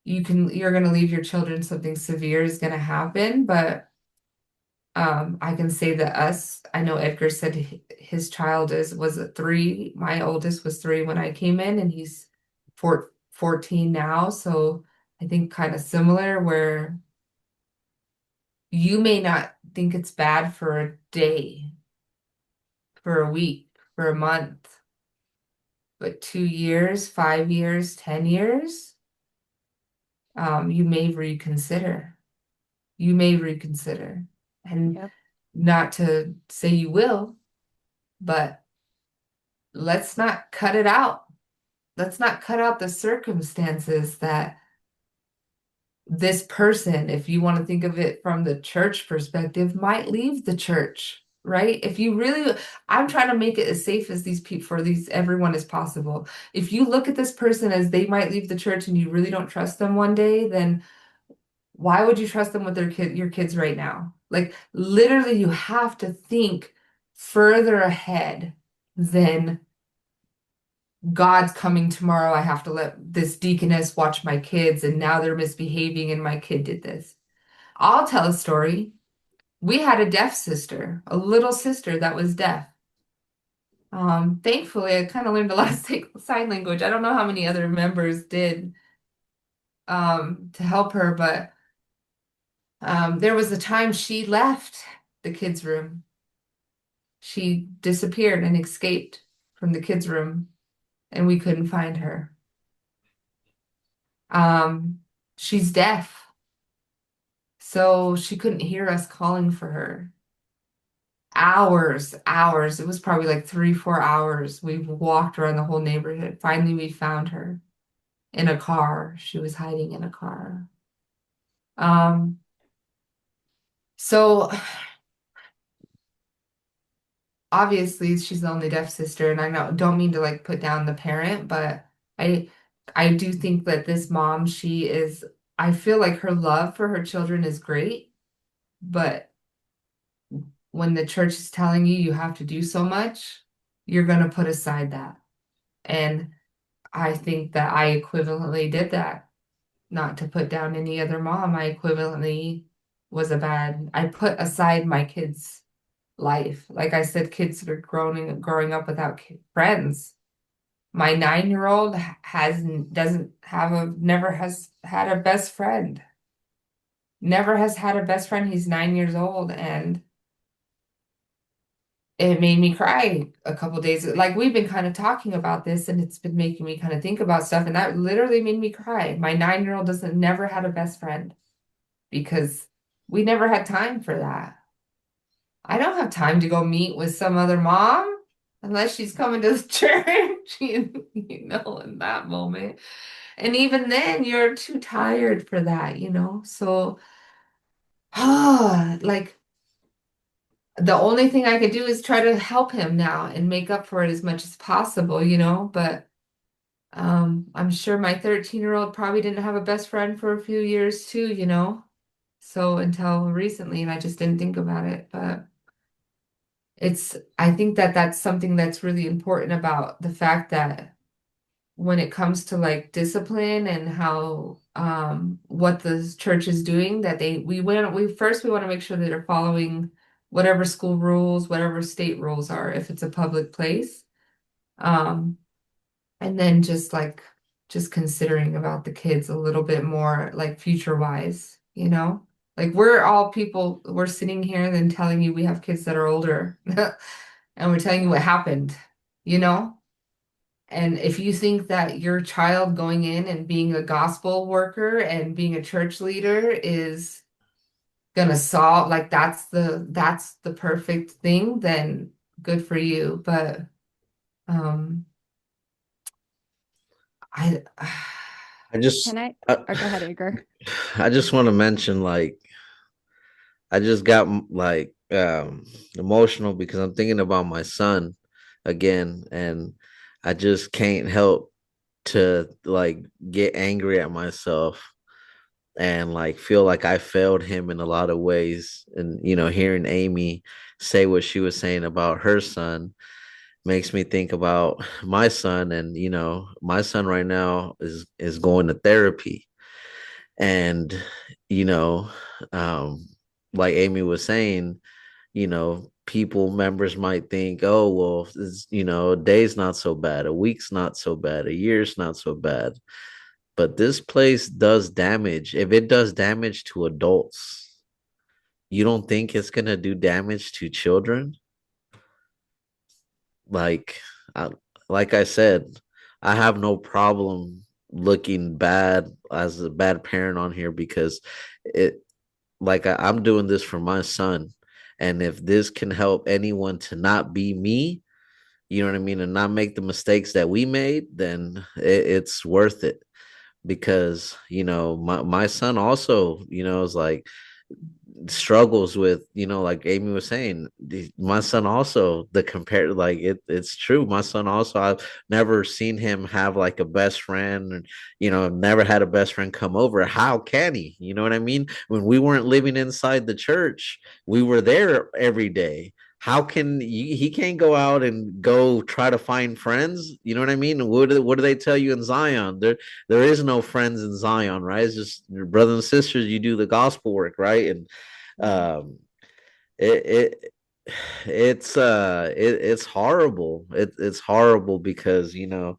you're going to leave your children something severe is going to happen, but I can say that I know Edgar said his child was a 3. My oldest was 3 when I came in, and he's 14 now. So I think kind of similar, where you may not think it's bad for a day, for a week, for a month, but 2 years, 5 years, 10 years, you may reconsider. You may reconsider. And Yep. not to say you will, but let's not cut it out. Let's not cut out the circumstances that this person, if you want to think of it from the church perspective, might leave the church, right? If you really, I'm trying to make it as safe as these people for everyone as possible. If you look at this person as they might leave the church and you really don't trust them one day, then why would you trust them with your kids right now? Like literally, you have to think further ahead than God's coming tomorrow. I have to let this deaconess watch my kids, and now they're misbehaving, and my kid did this. I'll tell a story. We had a deaf sister, a little sister that was deaf. Thankfully, I kind of learned a lot of sign language. I don't know how many other members did to help her, but there was a time she left the kids' room. She disappeared and escaped from the kids' room, and we couldn't find her. She's deaf, so she couldn't hear us calling for her. Hours. It was probably like 3, 4 hours. We walked around the whole neighborhood. Finally, we found her in a car. She was hiding in a car. Um, so obviously she's the only deaf sister, and don't mean to like put down the parent, but I I do think that this mom, I feel like her love for her children is great, but when the church is telling you you have to do so much, you're going to put aside that. And I think that I equivalently did that. Not to put down any other mom, I equivalently I put aside my kids' life. Like I said, kids are growing up without friends. My 9-year-old has doesn't have a never has had a best friend. Never has had a best friend. He's 9 years old, and it made me cry a couple days. Like we've been kind of talking about this, and it's been making me kind of think about stuff, and that literally made me cry. My 9-year-old doesn't never had a best friend because we never had time for that. I don't have time to go meet with some other mom unless she's coming to the church, in that moment. And even then, you're too tired for that. So, like the only thing I could do is try to help him now and make up for it as much as possible, but I'm sure my 13-year-old probably didn't have a best friend for a few years too. So until recently, and I just didn't think about it, but I think that that's something that's really important about the fact that when it comes to like discipline and how what the church is doing, that we want to make sure that they're following whatever school rules, whatever state rules are, if it's a public place. Um, and then just considering about the kids a little bit more like future wise. Like we're sitting here and then telling you we have kids that are older and we're telling you what happened, you know? And if you think that your child going in and being a gospel worker and being a church leader is gonna solve, like that's the perfect thing, then good for you. But um I I just, Can I? I, Or go ahead, Edgar. I just want to mention, like, I just got like emotional because I'm thinking about my son again, and I just can't help to like get angry at myself and like feel like I failed him in a lot of ways. And hearing Amy say what she was saying about her son makes me think about my son. And my son right now is going to therapy. And you know um like Amy was saying, people members might think, oh well, a day's not so bad, a week's not so bad, a year's not so bad. But this place does damage. If it does damage to adults, you don't think it's gonna do damage to children? Like, I, like I said, I have no problem looking bad as a bad parent on here because it, like, I'm doing this for my son, and if this can help anyone to not be me, you know what I mean, and not make the mistakes that we made, then it's worth it. Because my son also is like struggles with, like Amy was saying, my son also, the compare, like it's true, my son also, I've never seen him have like a best friend, and never had a best friend come over. How can he, you know what I mean? When we weren't living inside the church, we were there every day. How can he can't go out and go try to find friends? You know what I mean? What do they tell you in Zion? There is no friends in Zion, right? It's just your brothers and sisters. You do the gospel work, right? And um, it it it's horrible. It's horrible because they're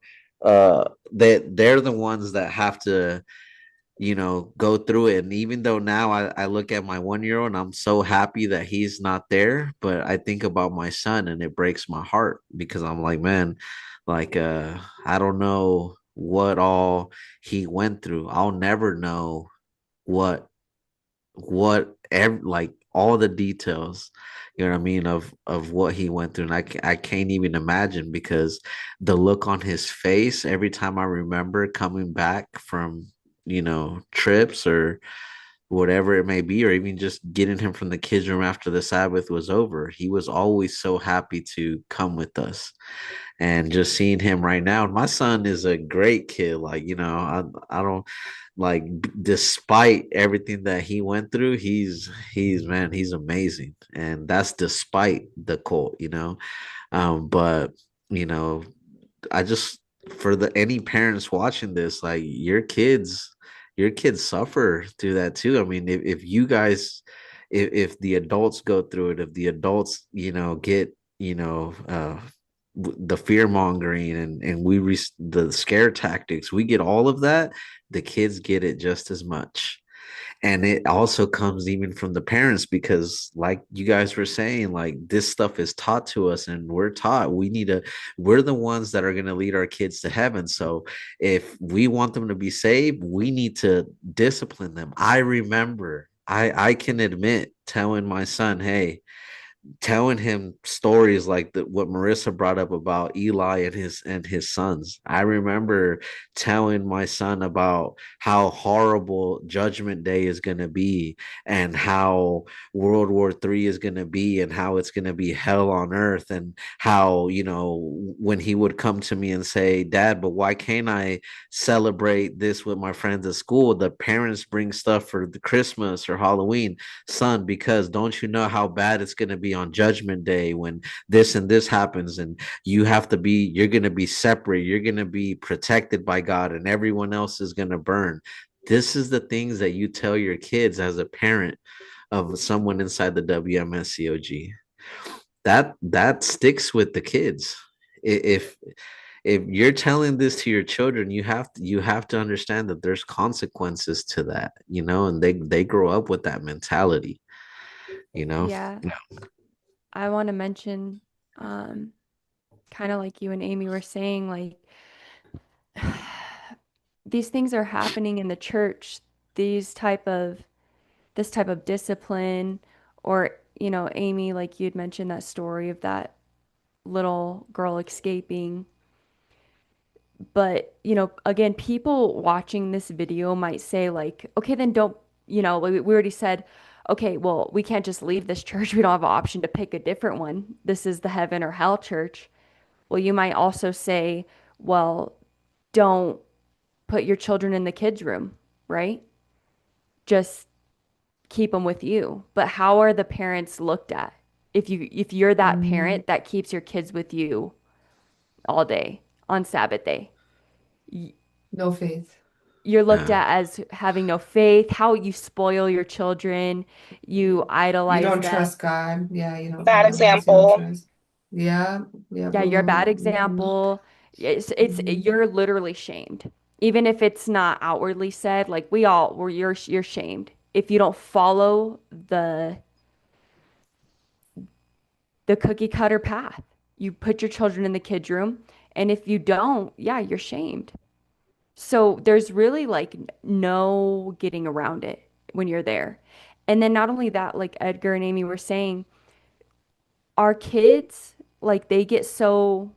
the ones that have to go through it. And even though now I look at my 1 year old and I'm so happy that he's not there, but I think about my son and it breaks my heart because I'm like, man, like I don't know what all he went through. I'll never know what like all the details, you know what I mean, of what he went through. And I can't even imagine because the look on his face every time I remember coming back from trips or whatever it may be, or even just getting him from the kids room after the Sabbath was over, he was always so happy to come with us. And just seeing him right now, my son is a great kid. Like, I don't like, despite everything that he went through, he's man, he's amazing. And that's despite the cult, but you know, I just, for the any parents watching this, like your kids suffer through that too. I mean, if you guys, if the adults go through it, if the adults, get, the fear mongering, and the scare tactics, we get all of that, the kids get it just as much. And it also comes even from the parents because, like you guys were saying, like this stuff is taught to us, and we're taught we're the ones that are going to lead our kids to heaven. So if we want them to be saved, we need to discipline them. I remember, I can admit telling my son, hey, telling him stories like what Marissa brought up about Eli and his sons. I remember telling my son about how horrible Judgment Day is going to be, and how World War III is going to be, and how it's going to be hell on earth, and how, when he would come to me and say, "Dad, but why can't I celebrate this with my friends at school? The parents bring stuff for the Christmas or Halloween." Son, because don't you know how bad it's going to be on Judgment Day when this and this happens, and you're going to be separate, you're going to be protected by God, and everyone else is going to burn. This is the things that you tell your kids as a parent of someone inside the WMSCOG. That sticks with the kids. If you're telling this to your children, you have to understand that there's consequences to that, and they grow up with that mentality, you know. Yeah, I want to mention, um, kind of like you and Amy were saying, like these things are happening in the church, these type of this type of discipline, or Amy, like you'd mentioned that story of that little girl escaping. But, again, people watching this video might say, like, okay, then don't, we already said, okay, well, we can't just leave this church. We don't have an option to pick a different one. This is the heaven or hell church. Well, you might also say, well, don't put your children in the kids' room, right? Just keep them with you. But how are the parents looked at? If you're that Mm, parent that keeps your kids with you all day on Sabbath day, no faith. you're looked Yeah. at as having no faith, how you spoil your children, you You idolize don't them. trust God. Yeah, you don't have Bad the ones you don't example. trust. Yeah, yeah, Yeah, you're a bad mm-hmm, example. hmm. You're literally shamed. Even if it's not outwardly said, like you're shamed. If you don't follow the cookie cutter path. You put your children in the kids room, and if you don't, yeah, you're shamed. So there's really like no getting around it when you're there. And then not only that, like Edgar and Amy were saying, our kids, like they get so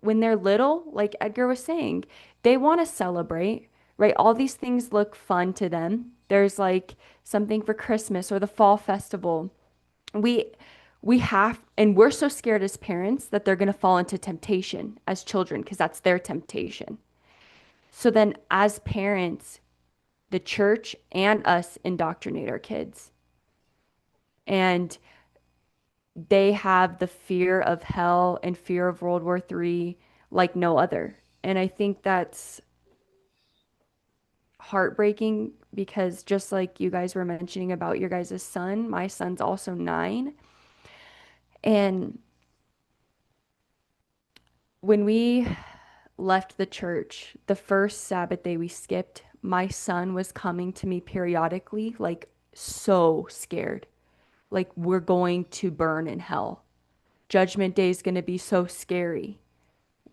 when they're little, like Edgar was saying, they want to celebrate, right? All these things look fun to them. There's like something for Christmas or the fall festival. We we have, and we're so scared as parents that they're going to fall into temptation as children because that's their temptation. So then as parents, the church and us indoctrinate our kids. And they have the fear of hell and fear of World War III like no other. And I think that's heartbreaking because just like you guys were mentioning about your guys' son, my son's also 9. And when we left the church, the first Sabbath day we skipped, my son was coming to me periodically, like so scared. Like, we're going to burn in hell. Judgment Day is going to be so scary.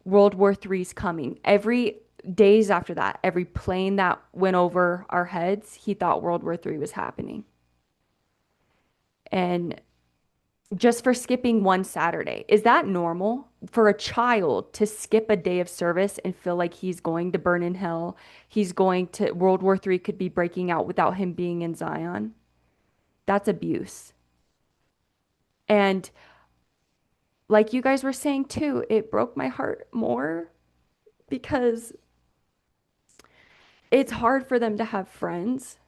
World War III is coming. Every days after that, every plane that went over our heads, he thought World War III was happening. And just for skipping one Saturday, is that normal for a child to skip a day of service and feel like he's going to burn in hell? World War III could be breaking out without him being in Zion. That's abuse. And like you guys were saying too, it broke my heart more because it's hard for them to have friends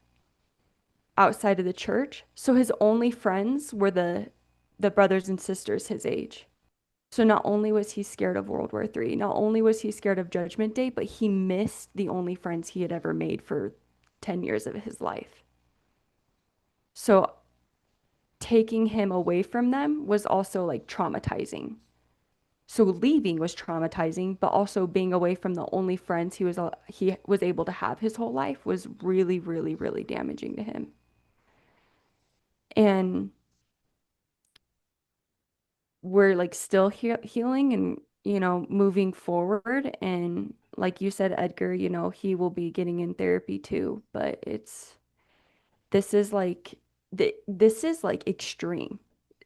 outside of the church. So his only friends were the brothers and sisters his age. So not only was he scared of World War III, not only was he scared of Judgment Day, but he missed the only friends he had ever made for 10 years of his life. So taking him away from them was also like traumatizing. So leaving was traumatizing, but also being away from the only friends he was able to have his whole life was really, really, really damaging to him. And we're like still healing and moving forward. And like you said, Edgar, he will be getting in therapy too. But this is like this is like extreme.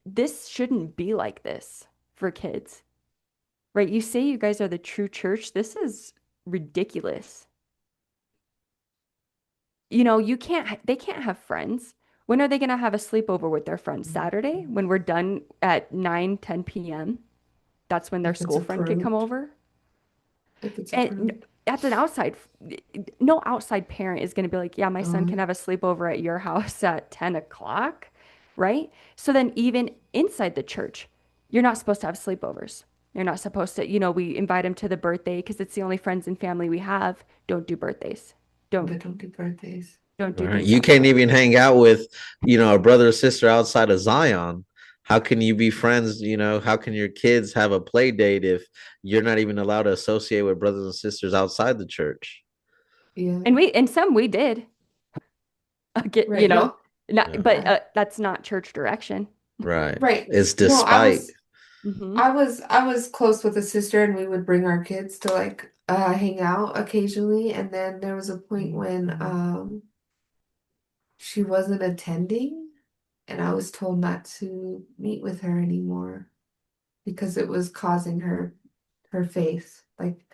this shouldn't be like this for kids, right? You say you guys are the true church. This is ridiculous. They can't have friends. When are they going to have a sleepover with their friends? Saturday, when we're done at 9, 10 p.m. That's when their If it's school friend can come approved. over. If it's And approved. that's an outside, no outside parent is going to be like, yeah, my son can Um, have a sleepover at your house at 10 o'clock, right? So then even inside the church, you're not supposed to have sleepovers. You're not supposed to, we invite them to the birthday because it's the only friends and family we have. Don't do birthdays. Don't but don't do birthdays. don't do Right. things You that can't way. even hang out with, a brother or sister outside of Zion. How can you be friends? How can your kids have a play date if you're not even allowed to associate with brothers and sisters outside the church? Yeah. And some we did get, Right. No. not, Yeah. but Yeah. that's not church direction. Right. Right. It's No, despite. Hmm. I was close with a sister and we would bring our kids to like hang out occasionally, and then there was a point when she wasn't attending and I was told not to meet with her anymore because it was causing her faith. Like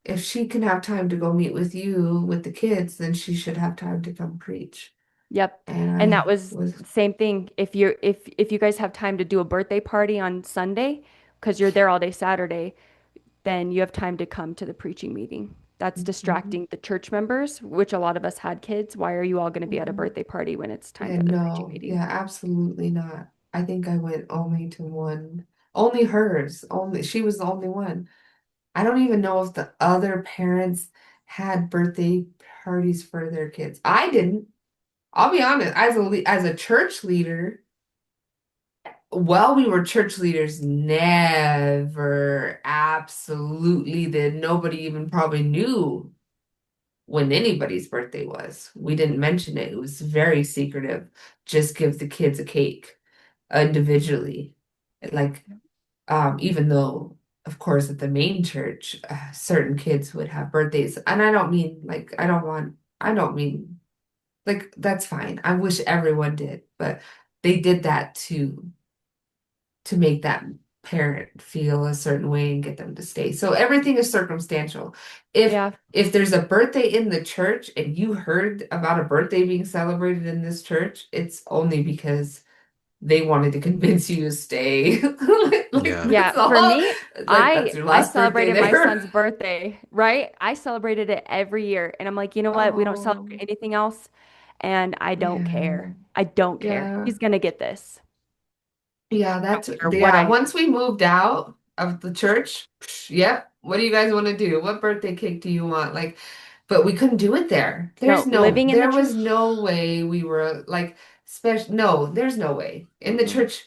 if she can have time to go meet with you with the kids, then she should have time to come preach. Yep. And And that I was was same thing. If you guys have time to do a birthday party on Sunday, because you're there all day Saturday, then you have time to come to the preaching meeting. That's Mhm. distracting the church members, which a lot of us had kids. Why are you all going to be at a Mhm. birthday party when it's time Yeah, for the preaching no, meeting? yeah, absolutely not. I think I went only to one, only hers, only she was the only one. I don't even know if the other parents had birthday parties for their kids. I didn't. I'll be honest, as a church leader, well, we were church leaders, never absolutely did. Nobody even probably knew when anybody's birthday was. We didn't mention it. It was very secretive. Just give the kids a cake individually. Like, even though, of course, at the main church, certain kids would have birthdays. And I don't mean like, I don't mean like, that's fine. I wish everyone did, but they did that to make that parent feel a certain way and get them to stay. So everything is circumstantial. If Yeah. if there's a birthday in the church and you heard about a birthday being celebrated in this church, it's only because they wanted to convince you to stay. Like Yeah. Yeah, that's for all. me, It's like that's I your I last birthday celebrated my there. son's birthday, right? I celebrated it every year. And I'm like, you know what? We don't Oh, celebrate anything else, and I don't yeah. care. I don't care. Yeah. He's gonna get this. Yeah, I don't that's care what yeah. I Once we moved out of the church, yep. What do you guys want to do? What birthday cake do you want? Like, but we couldn't do it there. no living in the There church. was no way we were like special. No, there's no way. In the Mm-mm. church,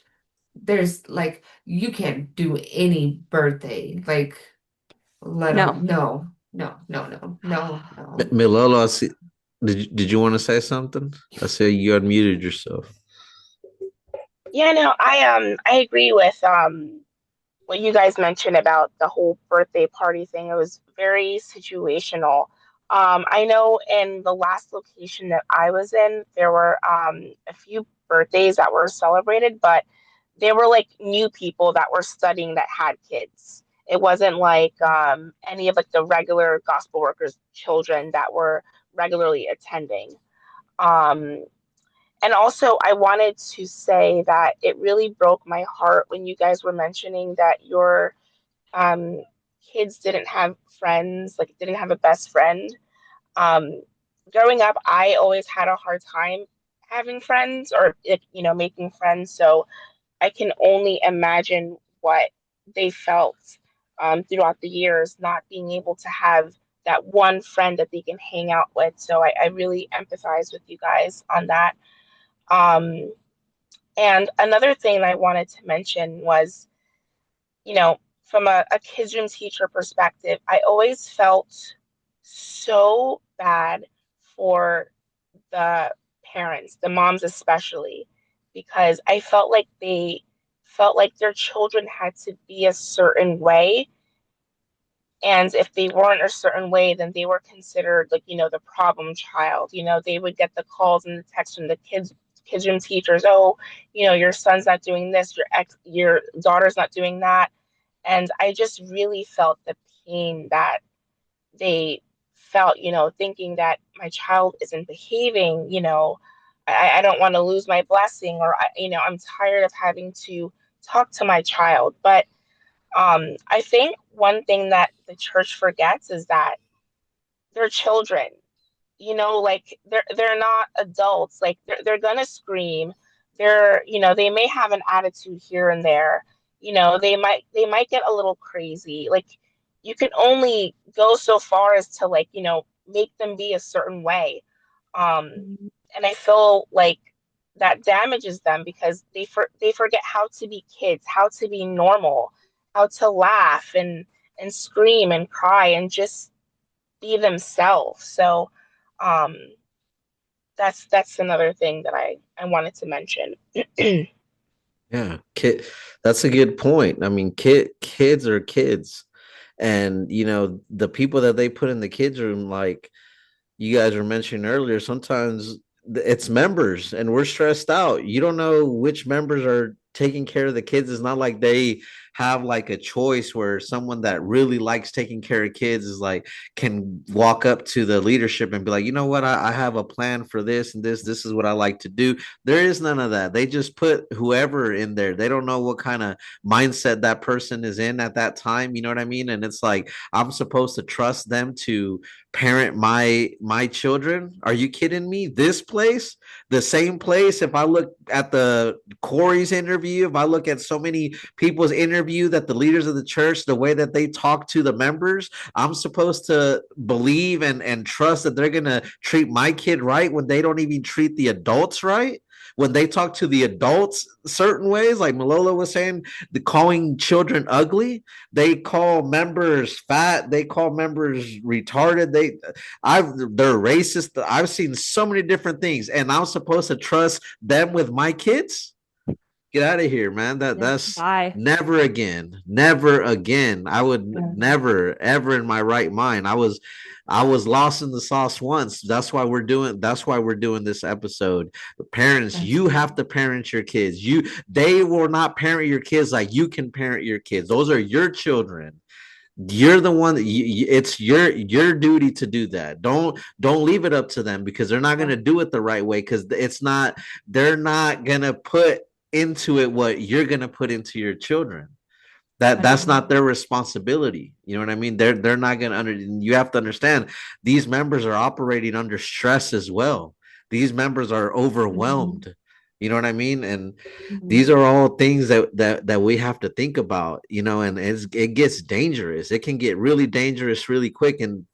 there's like you can't do any birthday. Like, let No. them. No, no, no, no, no, no. Milolo, did you want to say something? I see you unmuted yourself. Yeah, no, I agree with what you guys mentioned about the whole birthday party thing. It was very situational. I know in the last location that I was in, there were a few birthdays that were celebrated, but they were like new people that were studying that had kids. It wasn't like any of like the regular gospel workers' children that were regularly attending. Um, and also, I wanted to say that it really broke my heart when you guys were mentioning that your um, kids didn't have friends, like didn't have a best friend. Um, Growing up, I always had a hard time having friends or making friends. So I can only imagine what they felt throughout the years, not being able to have that one friend that they can hang out with. So I really empathize with you guys on that. Um, and another thing I wanted to mention was, from a kids room teacher perspective, I always felt so bad for the parents, the moms especially, because I felt like they felt like their children had to be a certain way. And if they weren't a certain way, then they were considered like, the problem child. They would get the calls and the texts from the kids kids room teachers, oh, your son's not doing this, your daughter's not doing that. And I just really felt the pain that they felt, thinking that my child isn't behaving, I don't want to lose my blessing, or I'm tired of having to talk to my child. But I think one thing that the church forgets is that they're children. Like they're not adults. Like they're gonna scream. They may have an attitude here and there. They might get a little crazy. Like you can only go so far as to, like, make them be a certain way. Mhm. And I feel like that damages them because they forget how to be kids, how to be normal, how to laugh and scream and cry and just be themselves. So um that's another thing that I wanted to mention. Yeah, that's a good point. I mean, kids are kids, and the people that they put in the kids room, like you guys were mentioning earlier, sometimes it's members and we're stressed out. You don't know which members are taking care of the kids. It's not like they have like a choice where someone that really likes taking care of kids is like can walk up to the leadership and be like, you know what, I have a plan for this and this is what I like to do. There is none of that. They just put whoever in there. They don't know what kind of mindset that person is in at that time, you know what I mean? And it's like I'm supposed to trust them to parent my children. Are you kidding me? This place, the same place, if I look at the Corey's interview, if I look at so many people's interview, that the leaders of the church, the way that they talk to the members, I'm supposed to believe and trust that they're gonna treat my kid right when they don't even treat the adults right, when they talk to the adults certain ways, like Malola was saying, the calling children ugly. They call members fat. They call members retarded. They're racist. I've seen so many different things, and I'm supposed to trust them with my kids. Get out of here, man. Yeah. That's Bye. never again. Never again. I would Yeah. never ever in my right mind. I was lost in the sauce once. That's why we're doing this episode. Parents, That's you have to parent your kids. They will not parent your kids like you can parent your kids. Those are your children. You're the one that it's your duty to do that. Don't leave it up to them, because they're not going to do it the right way, because they're not going to put into it what you're going to put into your children. That's not their responsibility. You know what I mean? They're not going to you have to understand, these members are operating under stress as well. These members are Mhm. overwhelmed. You know what I mean? And these Mhm. are all things that we have to think about, and it gets dangerous. It can get really dangerous really quick. And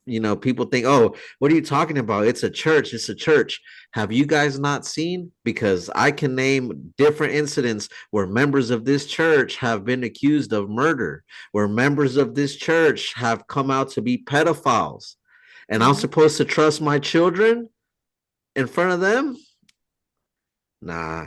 people think, oh, what are you talking about? It's a church. Have you guys not seen? Because I can name different incidents where members of this church have been accused of murder, where members of this church have come out to be pedophiles, and I'm Yeah. supposed to trust my children in front of them? Nah.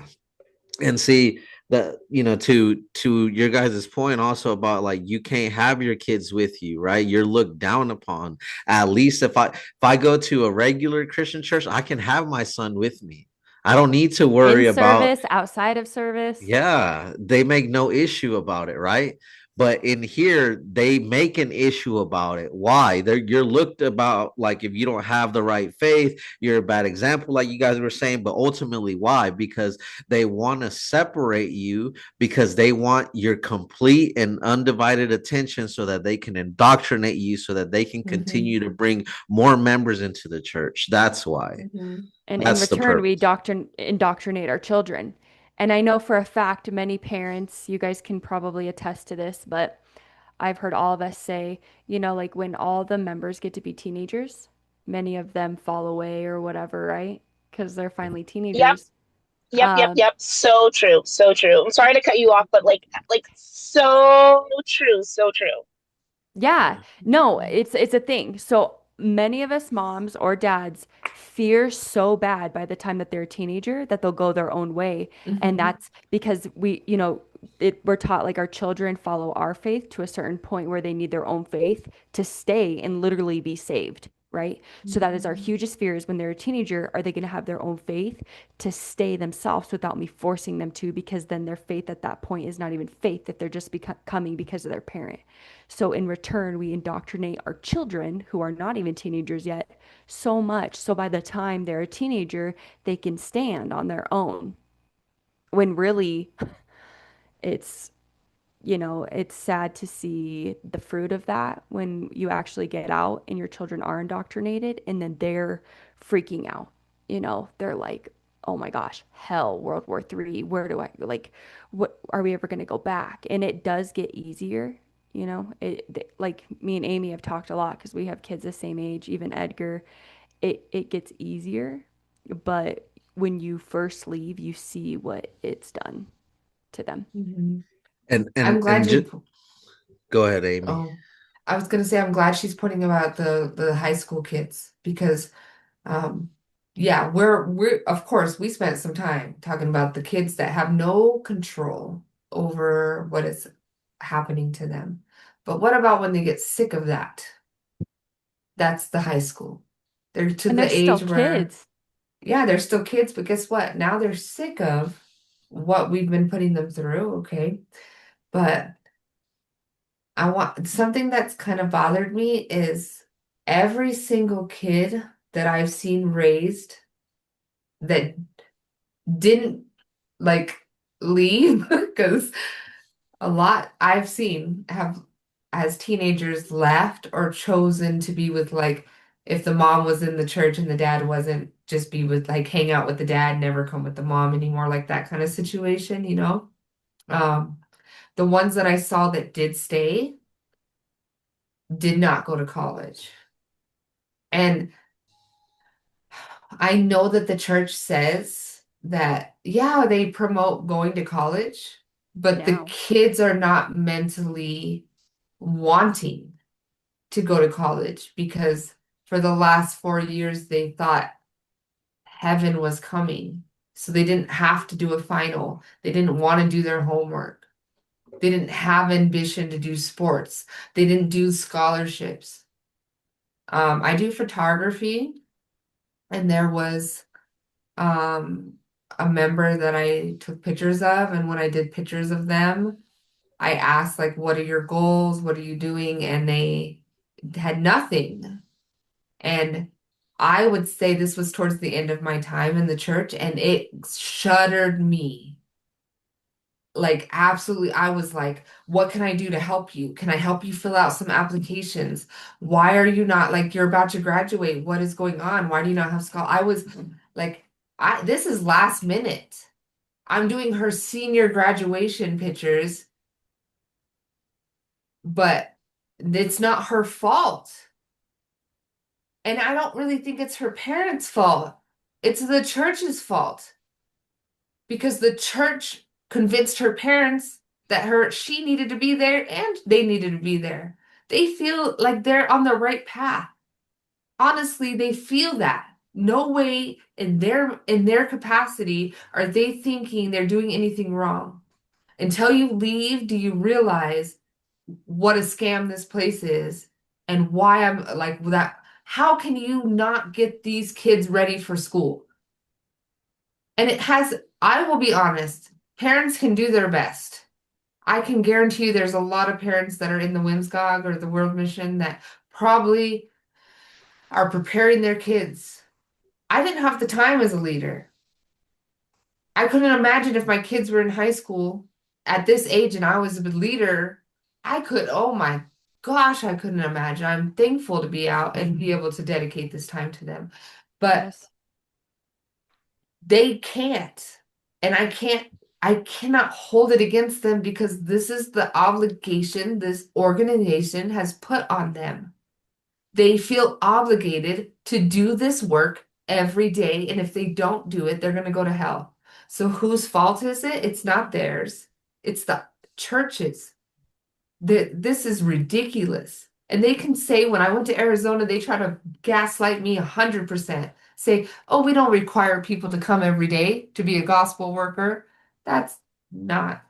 And see that, to your guys' point also about, like, you can't have your kids with you, right? You're looked down upon. At least if I go to a regular Christian church, I can have my son with me. I don't need to In worry about. service, outside of service. Yeah, they make no issue about it, right? But in here, they make an issue about it. Why? You're looked about like, if you don't have the right faith, you're a bad example, like you guys were saying. But ultimately, why? Because they want to separate you, because they want your complete and undivided attention, so that they can indoctrinate you, so that they can Mhm. continue to bring more members into the church. That's why. Mhm. And in That's the return, we purpose. indoctrinate our children. And I know for a fact, many parents, you guys can probably attest to this, but I've heard all of us say, like when all the members get to be teenagers, many of them fall away or whatever, right? Because they're finally Yep, teenagers. yep, yep, Um, yep. So true, so true. I'm sorry to cut you off, but like so true, so true. Yeah, no, it's a thing. So many of us moms or dads fear so bad by the time that they're a teenager that they'll go their own way. And Mhm. that's because we're taught like our children follow our faith to a certain point where they need their own faith to stay and literally be saved, right? So that is our hugest fear, is when they're a teenager, are they going to have their own faith to stay themselves without me forcing them to? Because then their faith at that point is not even faith, that they're just coming because of their parent. So in return, we indoctrinate our children, who are not even teenagers yet, so much. So by the time they're a teenager, they can stand on their own. When really, it's it's sad to see the fruit of that when you actually get out and your children are indoctrinated and then they're freaking out. They're like, oh my gosh, hell, World War III, where do I, like, what are we ever going to go back? And it does get easier. Like me and Amy have talked a lot because we have kids the same age, even Edgar. It gets easier, but when you first leave, you see what it's done to them. Mhm. And I'm and glad and you. just go ahead, Amy. Oh, I was gonna say I'm glad she's pointing about the high school kids because um yeah, we're of course we spent some time talking about the kids that have no control over what is happening to them. But what about when they get sick of that? That's the high school. They're to And they're the still age where, kids. yeah, they're still kids, but guess what? Now they're sick of what we've been putting them through, okay? But I want something that's kind of bothered me is every single kid that I've seen raised that didn't like leave because a lot I've seen have as teenagers left or chosen to be with like if the mom was in the church and the dad wasn't, just be with like hang out with the dad, never come with the mom anymore, like that kind of situation, you know? Um, the ones that I saw that did stay did not go to college. And I know that the church says that, yeah, they promote going to college, but the Now. kids are not mentally wanting to go to college because for the last 4 years they thought heaven was coming. So they didn't have to do a final. They didn't want to do their homework. They didn't have ambition to do sports. They didn't do scholarships. I do photography, and there was um, a member that I took pictures of, and when I did pictures of them, I asked like, "What are your goals? What are you doing?" And they had nothing. And I would say this was towards the end of my time in the church, and it shuddered me. Like, absolutely, I was like, what can I do to help you? Can I help you fill out some applications? Why are you not like you're about to graduate? What is going on? Why do you not have school? I was like, this is last minute. I'm doing her senior graduation pictures, but it's not her fault. And I don't really think it's her parents' fault. It's the church's fault because the church convinced her parents that she needed to be there and they needed to be there. They feel like they're on the right path. Honestly, they feel that. No way in their capacity are they thinking they're doing anything wrong. Until you leave, do you realize what a scam this place is and why I'm like that? How can you not get these kids ready for school? And I will be honest, parents can do their best. I can guarantee you there's a lot of parents that are in the WMSCOG or the World Mission that probably are preparing their kids. I didn't have the time as a leader. I couldn't imagine if my kids were in high school at this age and I was a leader. Oh my gosh, I couldn't imagine. I'm thankful to be out and be able to dedicate this time to them. But Yes. they can't. And I cannot hold it against them because this is the obligation this organization has put on them. They feel obligated to do this work every day. And if they don't do it, they're going to go to hell. So whose fault is it? It's not theirs. It's the churches. This is ridiculous. And they can say, when I went to Arizona, they try to gaslight me 100%. Say, oh, we don't require people to come every day to be a gospel worker. That's not,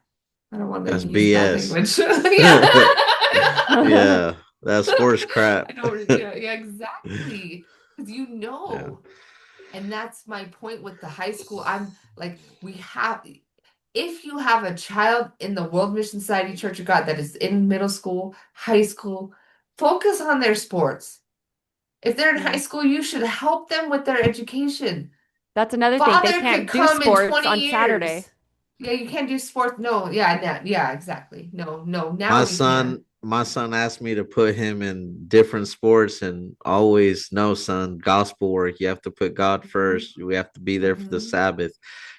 I don't want to That's use that BS. language. Yeah. Yeah. That sports crap. I don't, yeah, yeah, exactly. Because Yeah. and that's my point with the high school. I'm like, if you have a child in the World Mission Society Church of God that is in middle school, high school, focus on their sports. If they're in high Yeah. school, you should help them with their education. That's another thing. They Father could can't do come in sports 20 on Saturday. years. Yeah, you can't do sports. No, yeah, exactly. No, no, now My you can. son, my son asked me to put him in different sports, and always, no, son, gospel work. You have to put God first. We have to be there for the Mhm. Sabbath.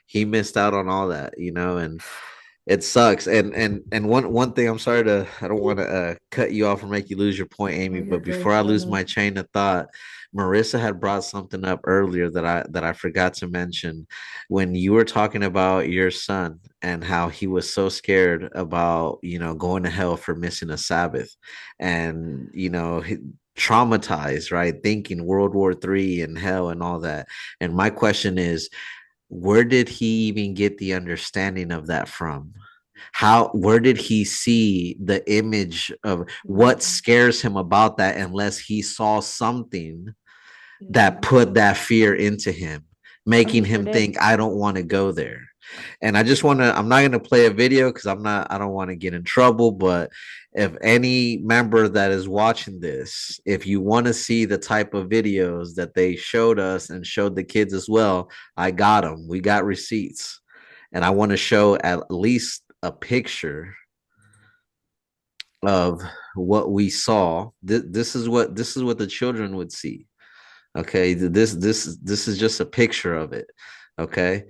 He missed out on all that, and it sucks. And one thing, I'm sorry to, I don't want to cut you off or make you lose your point, Oh, Amy, you're but before good. I No, lose no. my chain of thought, Marissa had brought something up earlier that I forgot to mention when you were talking about your son and how he was so scared about, going to hell for missing a Sabbath, and traumatized, right, thinking World War III and hell and all that. And my question is, where did he even get the understanding of that from? Where did he see the image of what Mhm. scares him about that, unless he saw something that Mhm. put that fear into him, Oh, making he sure him did. think, I don't want to go there. And I'm not going to play a video because I don't want to get in trouble. But if any member that is watching this, if you want to see the type of videos that they showed us and showed the kids as well, I got them. We got receipts. And I want to show at least a picture of what we saw. This is what the children would see. Okay, this is just a picture of it. Okay,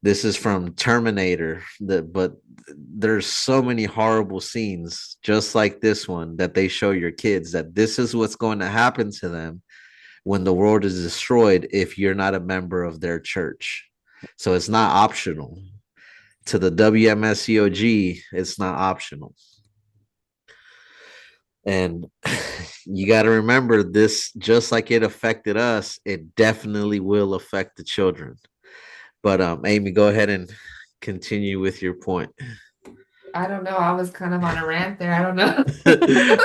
this is from Terminator. But there's so many horrible scenes just like this one that they show your kids, that this is what's going to happen to them when the world is destroyed if you're not a member of their church. So it's not optional. To the WMSCOG, it's not optional. And you got to remember this, just like it affected us, it definitely will affect the children. But Amy, go ahead and continue with your point. I don't know. I was kind of on a rant there. I don't know.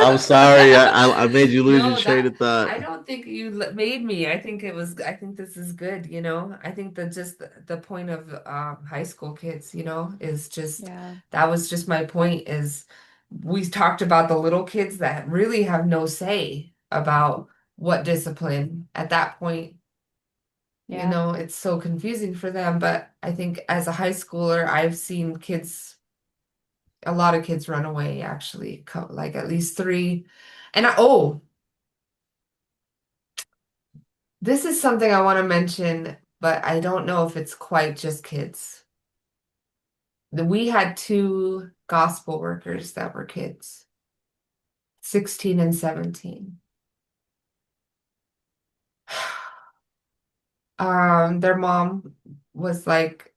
I'm sorry, I made you lose your No, train of thought. I don't think you made me. I think this is good, you know. I think that just the point of high school kids, is just Yeah. that was just my point is we talked about the little kids that really have no say about what discipline at that point, Yeah. it's so confusing for them. But I think as a high schooler, I've seen a lot of kids run away actually, like at least three. And this is something I want to mention, but I don't know if it's quite just kids. We had two gospel workers that were kids, 16 and 17. Their mom was like,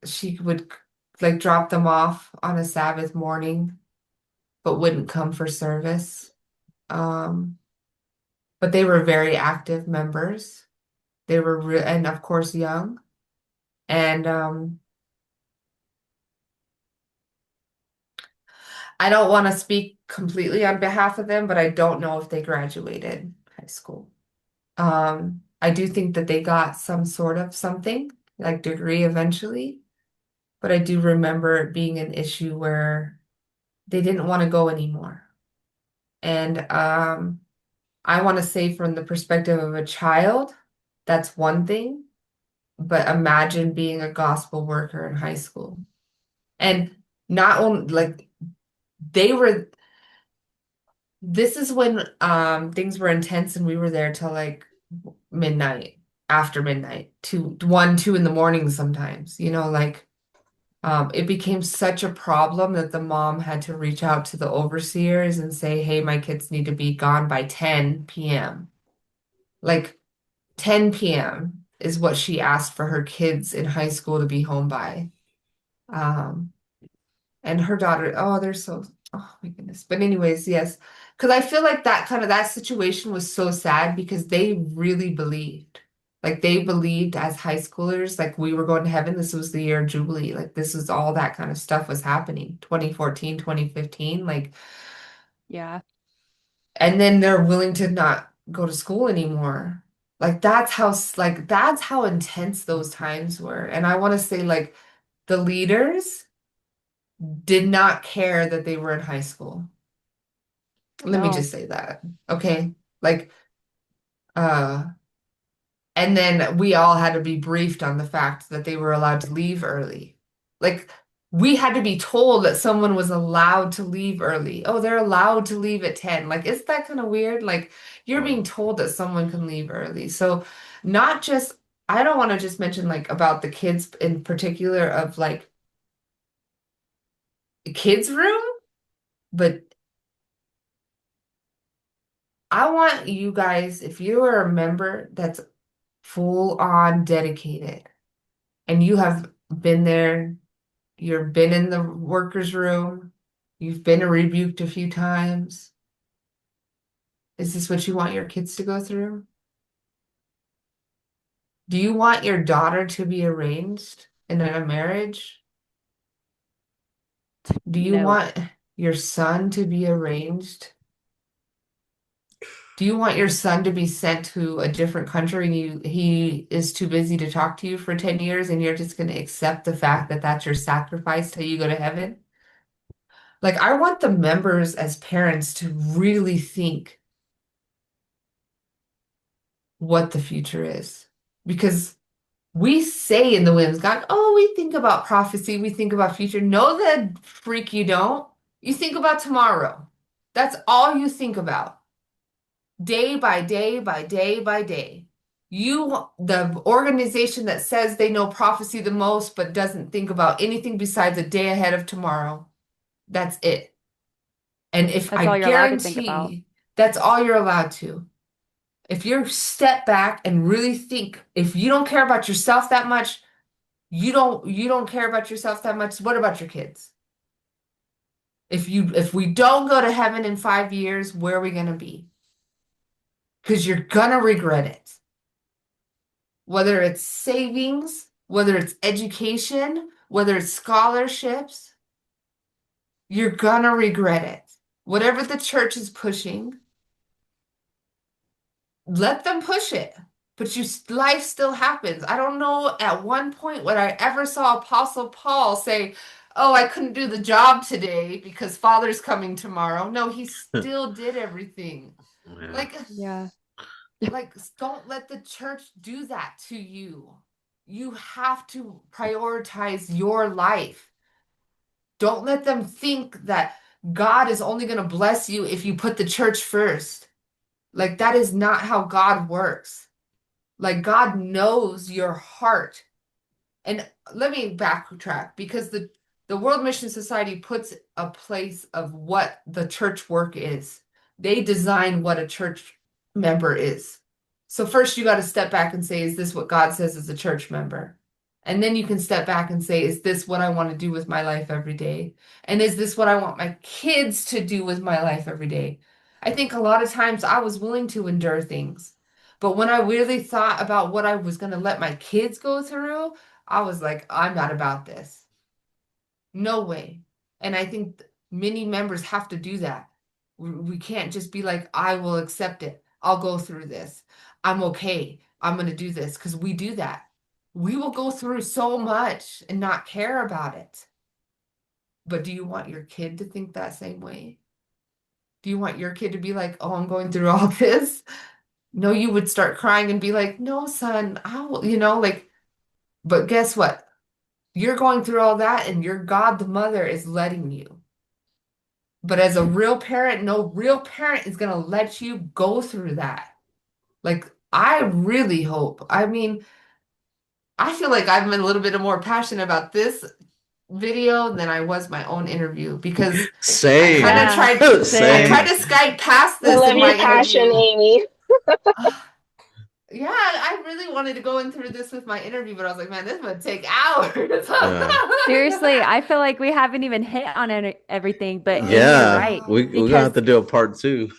she would like drop them off on a Sabbath morning, but wouldn't come for service. Um, but they were very active members. They were and of course young. And I don't want to speak completely on behalf of them, but I don't know if they graduated high school. I do think that they got some sort of something, like degree eventually, but I do remember it being an issue where they didn't want to go anymore. And I want to say from the perspective of a child, that's one thing, but imagine being a gospel worker in high school. And not only like they were this is when things were intense and we were there till like midnight, after midnight, 2 in the morning sometimes, like it became such a problem that the mom had to reach out to the overseers and say, hey, my kids need to be gone by 10 p.m. Like 10 p.m. is what she asked for her kids in high school to be home by. Um, and her daughter, oh, they're so, oh my goodness. But anyways, yes, because I feel like that situation was so sad because they really believed. Like they believed as high schoolers, like we were going to heaven. This was the year of Jubilee. Like this was all that kind of stuff was happening. 2014, 2015. Like Yeah. and then they're willing to not go to school anymore. Like that's how intense those times were. And I want to say like the leaders did not care that they were in high school. Let me No, just say that. Okay? Like uh and then we all had to be briefed on the fact that they were allowed to leave early. Like we had to be told that someone was allowed to leave early. Oh, they're allowed to leave at 10. Like, isn't that kind of weird? Like you're being Wow. told that someone can leave early. So not just I don't want to just mention like about the kids in particular of like kids' room, but I want you guys, if you are a member that's full on dedicated and you have been there, you've been in the workers' room, you've been rebuked a few times. Is this what you want your kids to go through? Do you want your daughter to be arranged in a marriage? Do you no. want your son to be arranged? Do you want your son to be sent to a different country and he is too busy to talk to you for 10 years and you're just going to accept the fact that that's your sacrifice till you go to heaven? Like, I want the members as parents to really think what the future is. Because we say in the Women's God, oh, we think about prophecy, we think about future. No, the freak you don't. You think about tomorrow. That's all you think about. Day by day by day by day. You, the organization that says they know prophecy the most, but doesn't think about anything besides a day ahead of tomorrow. That's it. And if That's I all you're allowed to think about. guarantee that's all you're allowed to. If you step back and really think, if you don't care about yourself that much, you don't care about yourself that much, what about your kids? If we don't go to heaven in 5 years, where are we gonna be? Because you're gonna regret it. Whether it's savings, whether it's education, whether it's scholarships, you're gonna regret it. Whatever the church is pushing, let them push it. But life still happens. I don't know at one point when I ever saw Apostle Paul say, "Oh, I couldn't do the job today because Father's coming tomorrow." No, he still did everything. Yeah. Like, Yeah. like don't let the church do that to you. You have to prioritize your life. Don't let them think that God is only going to bless you if you put the church first. Like, that is not how God works. Like, God knows your heart. And let me backtrack because the World Mission Society puts a place of what the church work is. They design what a church member is. So first you got to step back and say, is this what God says as a church member? And then you can step back and say, is this what I want to do with my life every day? And is this what I want my kids to do with my life every day? I think a lot of times I was willing to endure things. But when I really thought about what I was going to let my kids go through, I was like, I'm not about this. No way. And I think many members have to do that. We can't just be like, I will accept it. I'll go through this. I'm okay. I'm going to do this because we do that. We will go through so much and not care about it. But do you want your kid to think that same way? Do you want your kid to be like, oh, I'm going through all this? No, you would start crying and be like, no, son, I will, like, but guess what? You're going through all that, and your God, the mother, is letting you. But as a real parent, no real parent is going to let you go through that. Like, I really hope. I mean, I feel like I've been a little bit more passionate about this video than I was my own interview because I kind Same. of Yeah. tried, I Same. tried Same. to Skype past I this love in your my passion, interview. Amy. Yeah, I really wanted to go in through this with my interview, but I was like, man, this would take hours. Yeah. Seriously, I feel like we haven't even hit on everything, but and you're Yeah. right Oh, We're gonna have because to do a part two.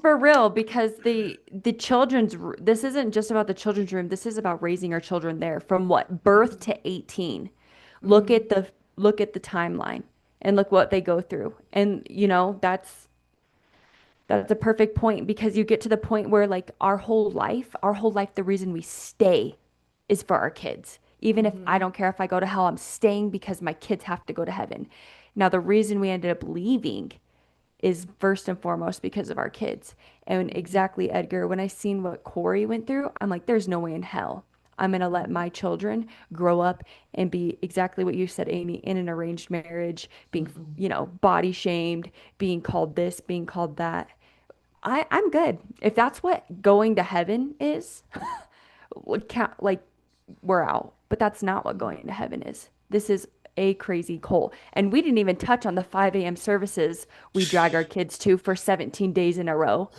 for real, because the this isn't just about the children's room. This is about raising our children there from what birth to 18. Look mhm. at the timeline and look what they go through. And that's That's a perfect point because you get to the point where like our whole life, the reason we stay is for our kids. Even if I Mm-hmm. don't care if I go to hell, I'm staying because my kids have to go to heaven. Now, the reason we ended up leaving is first and foremost because of our kids. And Mm-hmm. exactly, Edgar, when I seen what Corey went through, I'm like, there's no way in hell I'm gonna let Mm-hmm. my children grow up and be exactly what you said, Amy, in an arranged marriage, being, Mm-hmm. body shamed, being called this, being called that. I'm good. If that's what going to heaven is, would count like we're out. But that's not what going to heaven is. This is a crazy cult. And we didn't even touch on the 5 a.m. services we drag our kids to for 17 days in a row.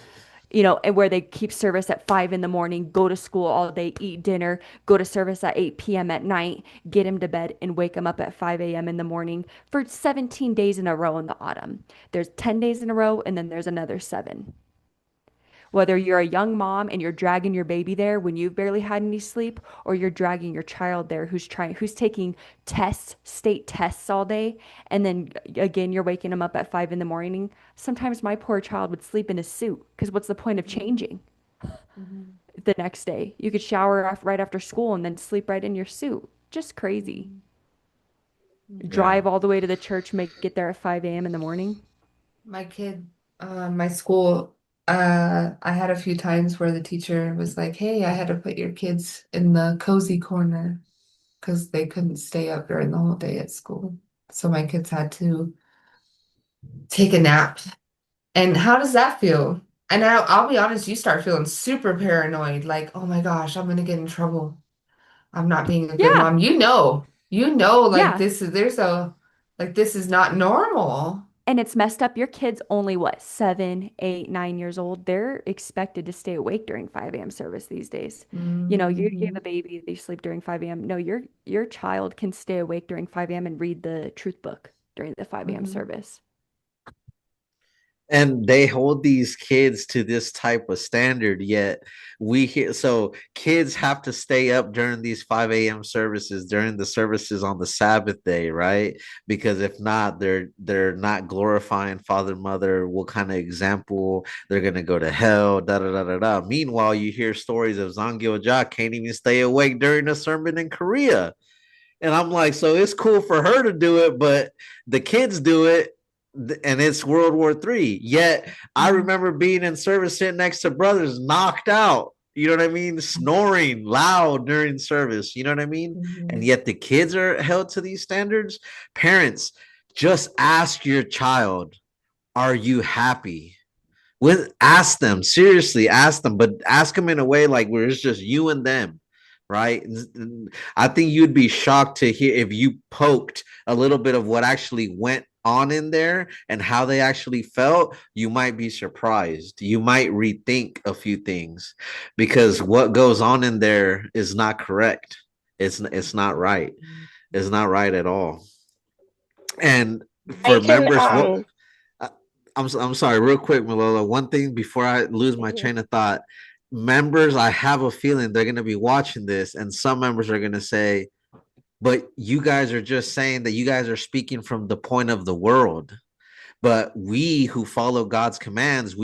And where they keep service at 5 in the morning, go to school all day, eat dinner, go to service at 8 p.m. at night, get him to bed, and wake him up at 5 a.m. in the morning for 17 days in a row in the autumn. There's 10 days in a row, and then there's another 7. Whether you're a young mom and you're dragging your baby there when you've barely had any sleep, or you're dragging your child there who's taking tests, state tests all day, and then again you're waking them up at 5 in the morning. Sometimes my poor child would sleep in his suit because what's the point of changing Mm-hmm. the next day? You could shower off right after school and then sleep right in your suit. Just crazy. Mm-hmm. Yeah. Drive all the way to the church, make it there at 5 a.m. in the morning. My kid, my school, I had a few times where the teacher was like, "Hey, I had to put your kids in the cozy corner because they couldn't stay up during the whole day at school. So my kids had to take a nap." And how does that feel? And I'll be honest, you start feeling super paranoid, like, "Oh my gosh, I'm gonna get in trouble. I'm not being a good Yeah, mom." Like yeah. this is not normal. And it's messed up. Your kids only what, 7, 8, 9 years old. They're expected to stay awake during 5 a.m. service these days. You have Hmm. a baby, they sleep during 5 a.m. No, your child can stay awake during 5 a.m. and read the truth book during the 5 a.m. Hmm. service. And they hold these kids to this type of standard, yet we hear so kids have to stay up during these 5 a.m. services, during the services on the Sabbath day, right? Because if not, they're not glorifying father, mother. What kind of example? They're gonna go to hell, da da da da da. Meanwhile, you hear stories of Zangyo Ja can't even stay awake during a sermon in Korea. And I'm like, so it's cool for her to do it, but the kids do it, and it's World War III. Yet I Hmm. remember being in service sitting next to brothers knocked out. You know what I mean? Snoring loud during service. You know what I mean? And Hmm. yet the kids are held to these standards. Parents, just ask your child, are you happy? With ask them, seriously, ask them, but ask them in a way like where it's just you and them, right? And I think you'd be shocked to hear if you poked a little bit of what actually went on in there and how they actually felt. You might be surprised. You might rethink a few things because what goes on in there is not correct. It's not right. It's not right at all. And I for can members, what I- I'm sorry, real quick, Malolo. One thing before I lose my mhm. chain of thought, members, I have a feeling they're gonna be watching this, and some members are gonna say, "But you guys are just saying that you guys are speaking from the point of the world." But we who follow God's commands,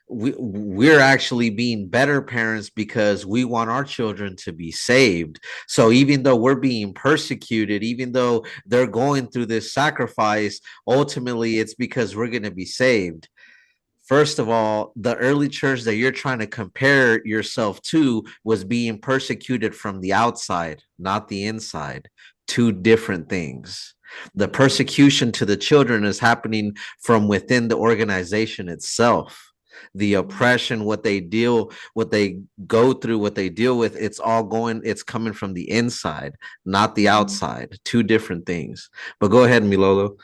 we're actually being better parents because we want our children to be saved. So even though we're being persecuted, even though they're going through this sacrifice, ultimately it's because we're going to be saved. First of all, the early church that you're trying to compare yourself to was being persecuted from the outside, not the inside. Two different things. The persecution to the children is happening from within the organization itself. The oppression, what they go through, what they deal with, it's coming from the inside, not the Hmm. outside. Two different things. But go ahead, Milolo.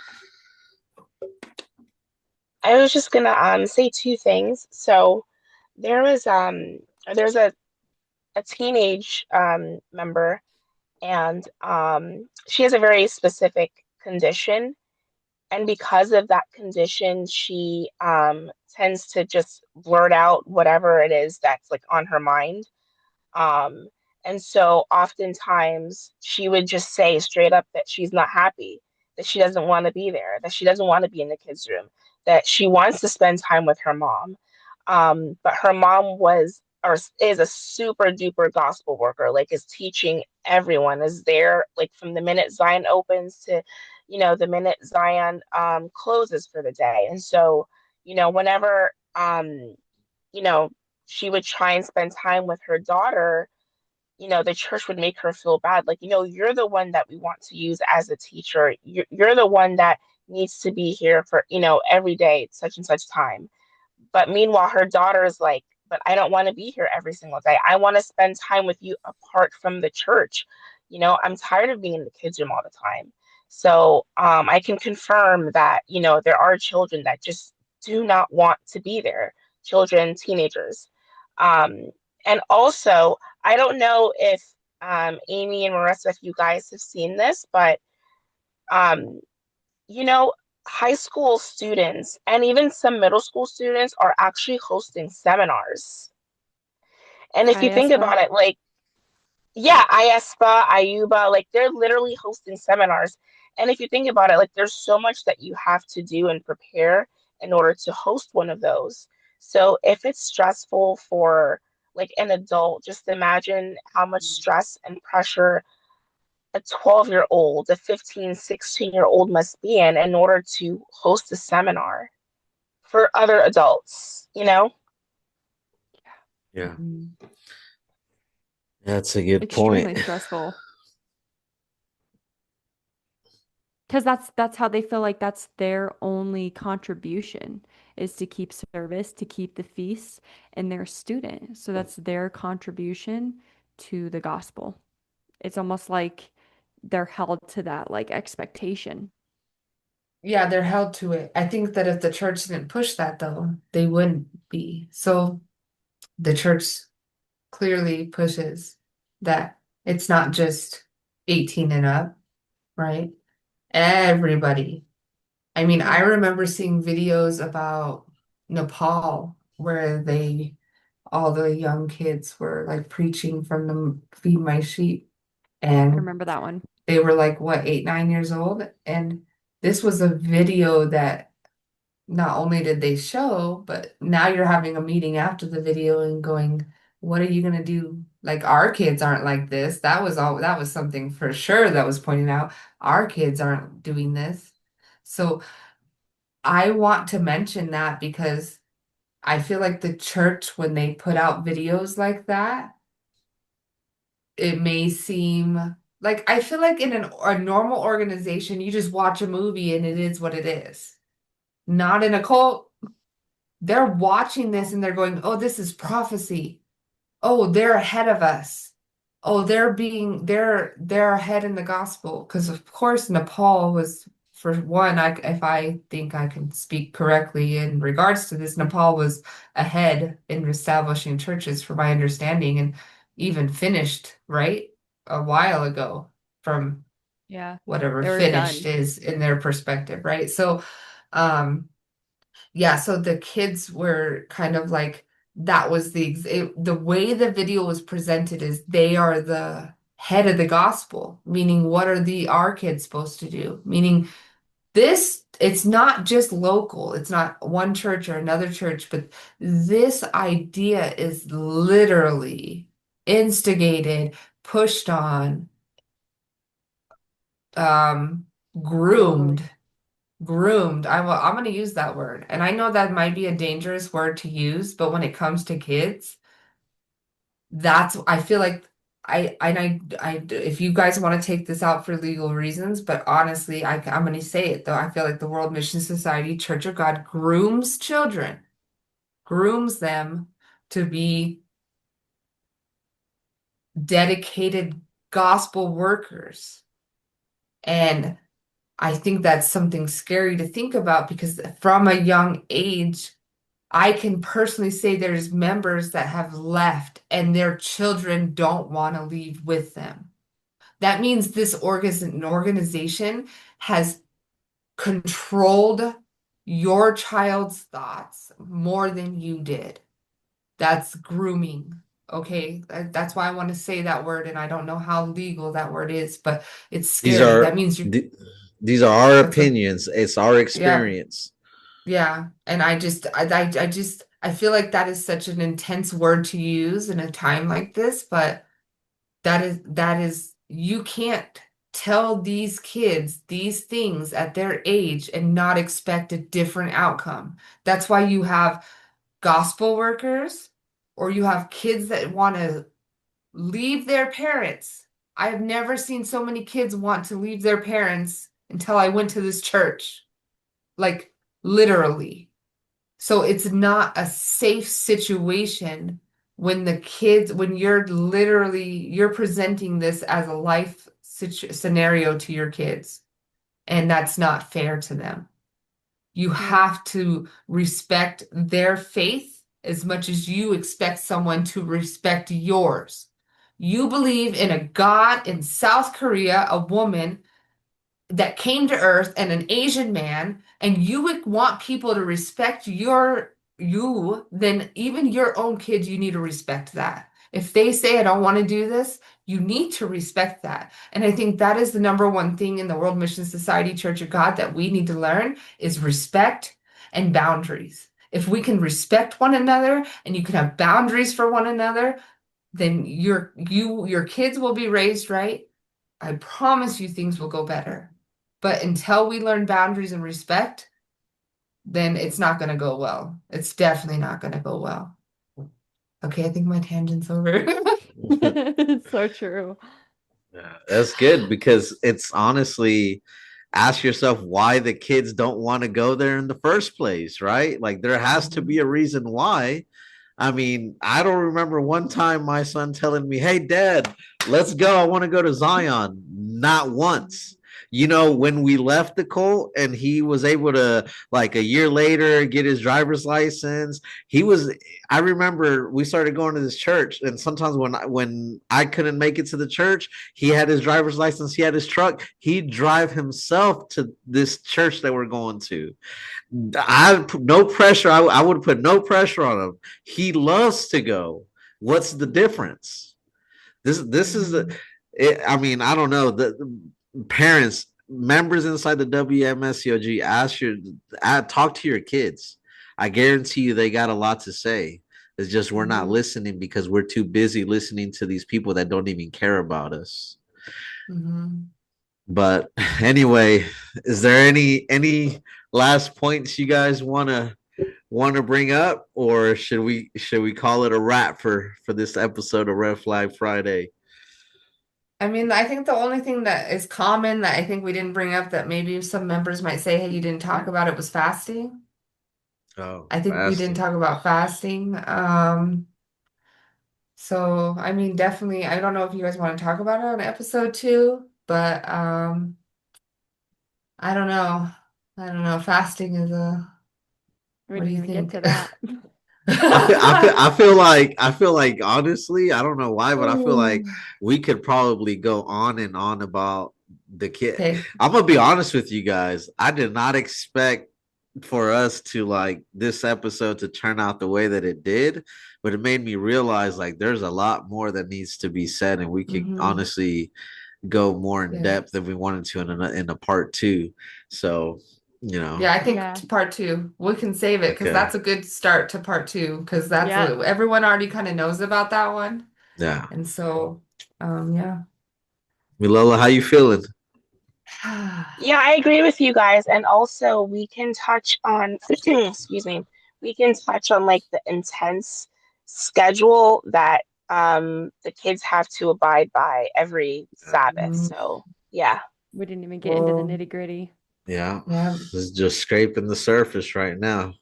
I was just gonna say two things. So there was there's a teenage member, and she has a very specific condition, and because of that condition, she tends to just blurt out whatever it is that's like on her mind. Um, and so oftentimes she would just say straight up that she's not happy, that she doesn't want to be there, that she doesn't want to be in the kids' room, that she wants to spend time with her mom. But her mom was or is a super duper gospel worker, like is teaching everyone, is there like from the minute Zion opens to, the minute Zion closes for the day. And so, whenever you know, she would try and spend time with her daughter, the church would make her feel bad. Like, you're the one that we want to use as a teacher. You're the one that needs to be here for, every day, such and such time. But meanwhile, her daughter is like, but I don't want to be here every single day. I want to spend time with you apart from the church. I'm tired of being in the kids' room all the time. So I can confirm that, there are children that just do not want to be there, children, teenagers. Um, and also, I don't know if Amy and Marissa, if you guys have seen this, but um, you know, high school students and even some middle school students are actually hosting seminars. And if you think ISPA. about it, like, yeah, IESPA, IUBA, like they're literally hosting seminars. And if you think about it, like there's so much that you have to do and prepare in order to host one of those. So if it's stressful for like an adult, just imagine how much stress and pressure a 12-year-old, a 15, 16-year-old must be in order to host a seminar for other adults, you know? Yeah, Mhm. that's a good point. Extremely stressful. Because that's how they feel like that's their only contribution is to keep service, to keep the feasts, and they're a student. So that's their contribution to the gospel. It's almost like they're held to that like expectation. Yeah, they're held to it. I think that if the church didn't push that though, they wouldn't be. So the church clearly pushes that it's not just 18 and up, right? Everybody. I mean, I Yeah. remember seeing videos about Nepal where all the young kids were like preaching from the Feed My Sheep, I and remember that one. they were like, what, 8, 9 years old? And this was a video that not only did they show, but now you're having a meeting after the video and going, what are you gonna do? Like our kids aren't like this. That was something for sure that was pointed out. Our kids aren't doing this. So I want to mention that because I feel like the church, when they put out videos like that, it may seem like I feel like in a normal organization, you just watch a movie and it is what it is. Not in a cult. They're watching this and they're going, oh, this is prophecy. Oh, they're ahead of us. Oh, they're ahead in the gospel. Because of course Nepal was, for one, if I think I can speak correctly in regards to this, Nepal was ahead in establishing churches, from my understanding, and even finished, right? A while ago from Yeah. whatever They were finished done. is in their perspective, right? So, yeah, so the kids were kind of like that was the way the video was presented is they are the head of the gospel, meaning what are our kids supposed to do? Meaning this, it's not just local, it's not one church or another church, but this idea is literally instigated, pushed on, um, Globally. groomed groomed. I'm going to use that word. And I know that might be a dangerous word to use, but when it comes to kids, I feel like if you guys want to take this out for legal reasons, but honestly, I'm going to say it though. I feel like the World Mission Society, Church of God grooms children, grooms them to be dedicated gospel workers. And I think that's something scary to think about because from a young age, I can personally say there's members that have left and their children don't want to leave with them. That means this organization has controlled your child's thoughts more than you did. That's grooming. Okay, that's why I want to say that word, and I don't know how legal that word is, but it's These scary. are That means you. these are our That's what. opinions. It's our Yeah. experience. Yeah, and I feel like that is such an intense word to use in a time like this, but that is you can't tell these kids these things at their age and not expect a different outcome. That's why you have gospel workers or you have kids that want to leave their parents. I have never seen so many kids want to leave their parents until I went to this church. Like literally. So it's not a safe situation when when you're presenting this as a scenario to your kids, and that's not fair to them. You Yeah. have to respect their faith as much as you expect someone to respect yours. You believe in a God in South Korea, a woman that came to Earth and an Asian man, and you would want people to respect you, then even your own kids, you need to respect that. If they say, I don't want to do this, you need to respect that. And I think that is the number one thing in the World Mission Society Church of God that we need to learn is respect and boundaries. If we can respect one another and you can have boundaries for one another, then your kids will be raised right. I promise you things will go better. But until we learn boundaries and respect, then it's not going to go well. It's definitely not going to go well. Okay, I think my tangent's over. So true. Yeah, that's good because it's honestly ask yourself why the kids don't want to go there in the first place, right? Like there has to be Mhm. a reason why. I mean, I don't remember one time my son telling me, "Hey, Dad, let's go. I want to go to Zion." Not once. You know, when we left the Colt and he was able to, like a year later, get his driver's license, he was. I remember we started going to this church, and sometimes when I couldn't make it to the church, he had his driver's license, he had his truck, he'd drive himself to this church that we're going to. I put no pressure. I would put no pressure on him. He loves to go. What's the difference? This is the. Mhm. I mean, I don't know. The parents, members inside the WMSCOG, talk to your kids. I guarantee you they got a lot to say. It's just we're not Mhm. listening because we're too busy listening to these people that don't even care about us. Mhm. But anyway, is there any last points you guys want to bring up, or should we call it a wrap for this episode of Red Flag Friday? I mean, I think the only thing that is common that I think we didn't bring up that maybe some members might say, hey, you didn't talk about it was fasting. Oh, I think we didn't fasting. talk about fasting. So I mean, definitely, I don't know if you guys want to talk about it on episode two, but I don't know. I don't know. Fasting is a, We what do didn't you even get think? to that. I feel like honestly, I don't know why, but I feel like we could probably go on and on about the kid. Okay. I'm gonna be honest with you guys. I did not expect for us to like this episode to turn out the way that it did, but it made me realize like there's a lot more that needs to be said, and we could Hmm. honestly go more in Yeah. depth if we wanted to in a part two. So, you know, Yeah, I think Yeah. part two, we can save it because okay, that's a good start to part two because that's Yeah. everyone already kind of knows about that one. yeah. And so, yeah. Milola, how you feeling? Yeah, I agree with you guys. And also, we can touch on, excuse me, we can touch on like the intense schedule that the kids have to abide by every Sabbath. Mm, So, yeah. We didn't even get into the well, nitty-gritty. Yeah, yeah. this is just scraping the surface right now.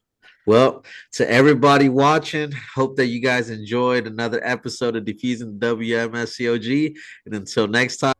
Well, to everybody watching, hope that you guys enjoyed another episode of Defusing the WMSCOG. And until next time.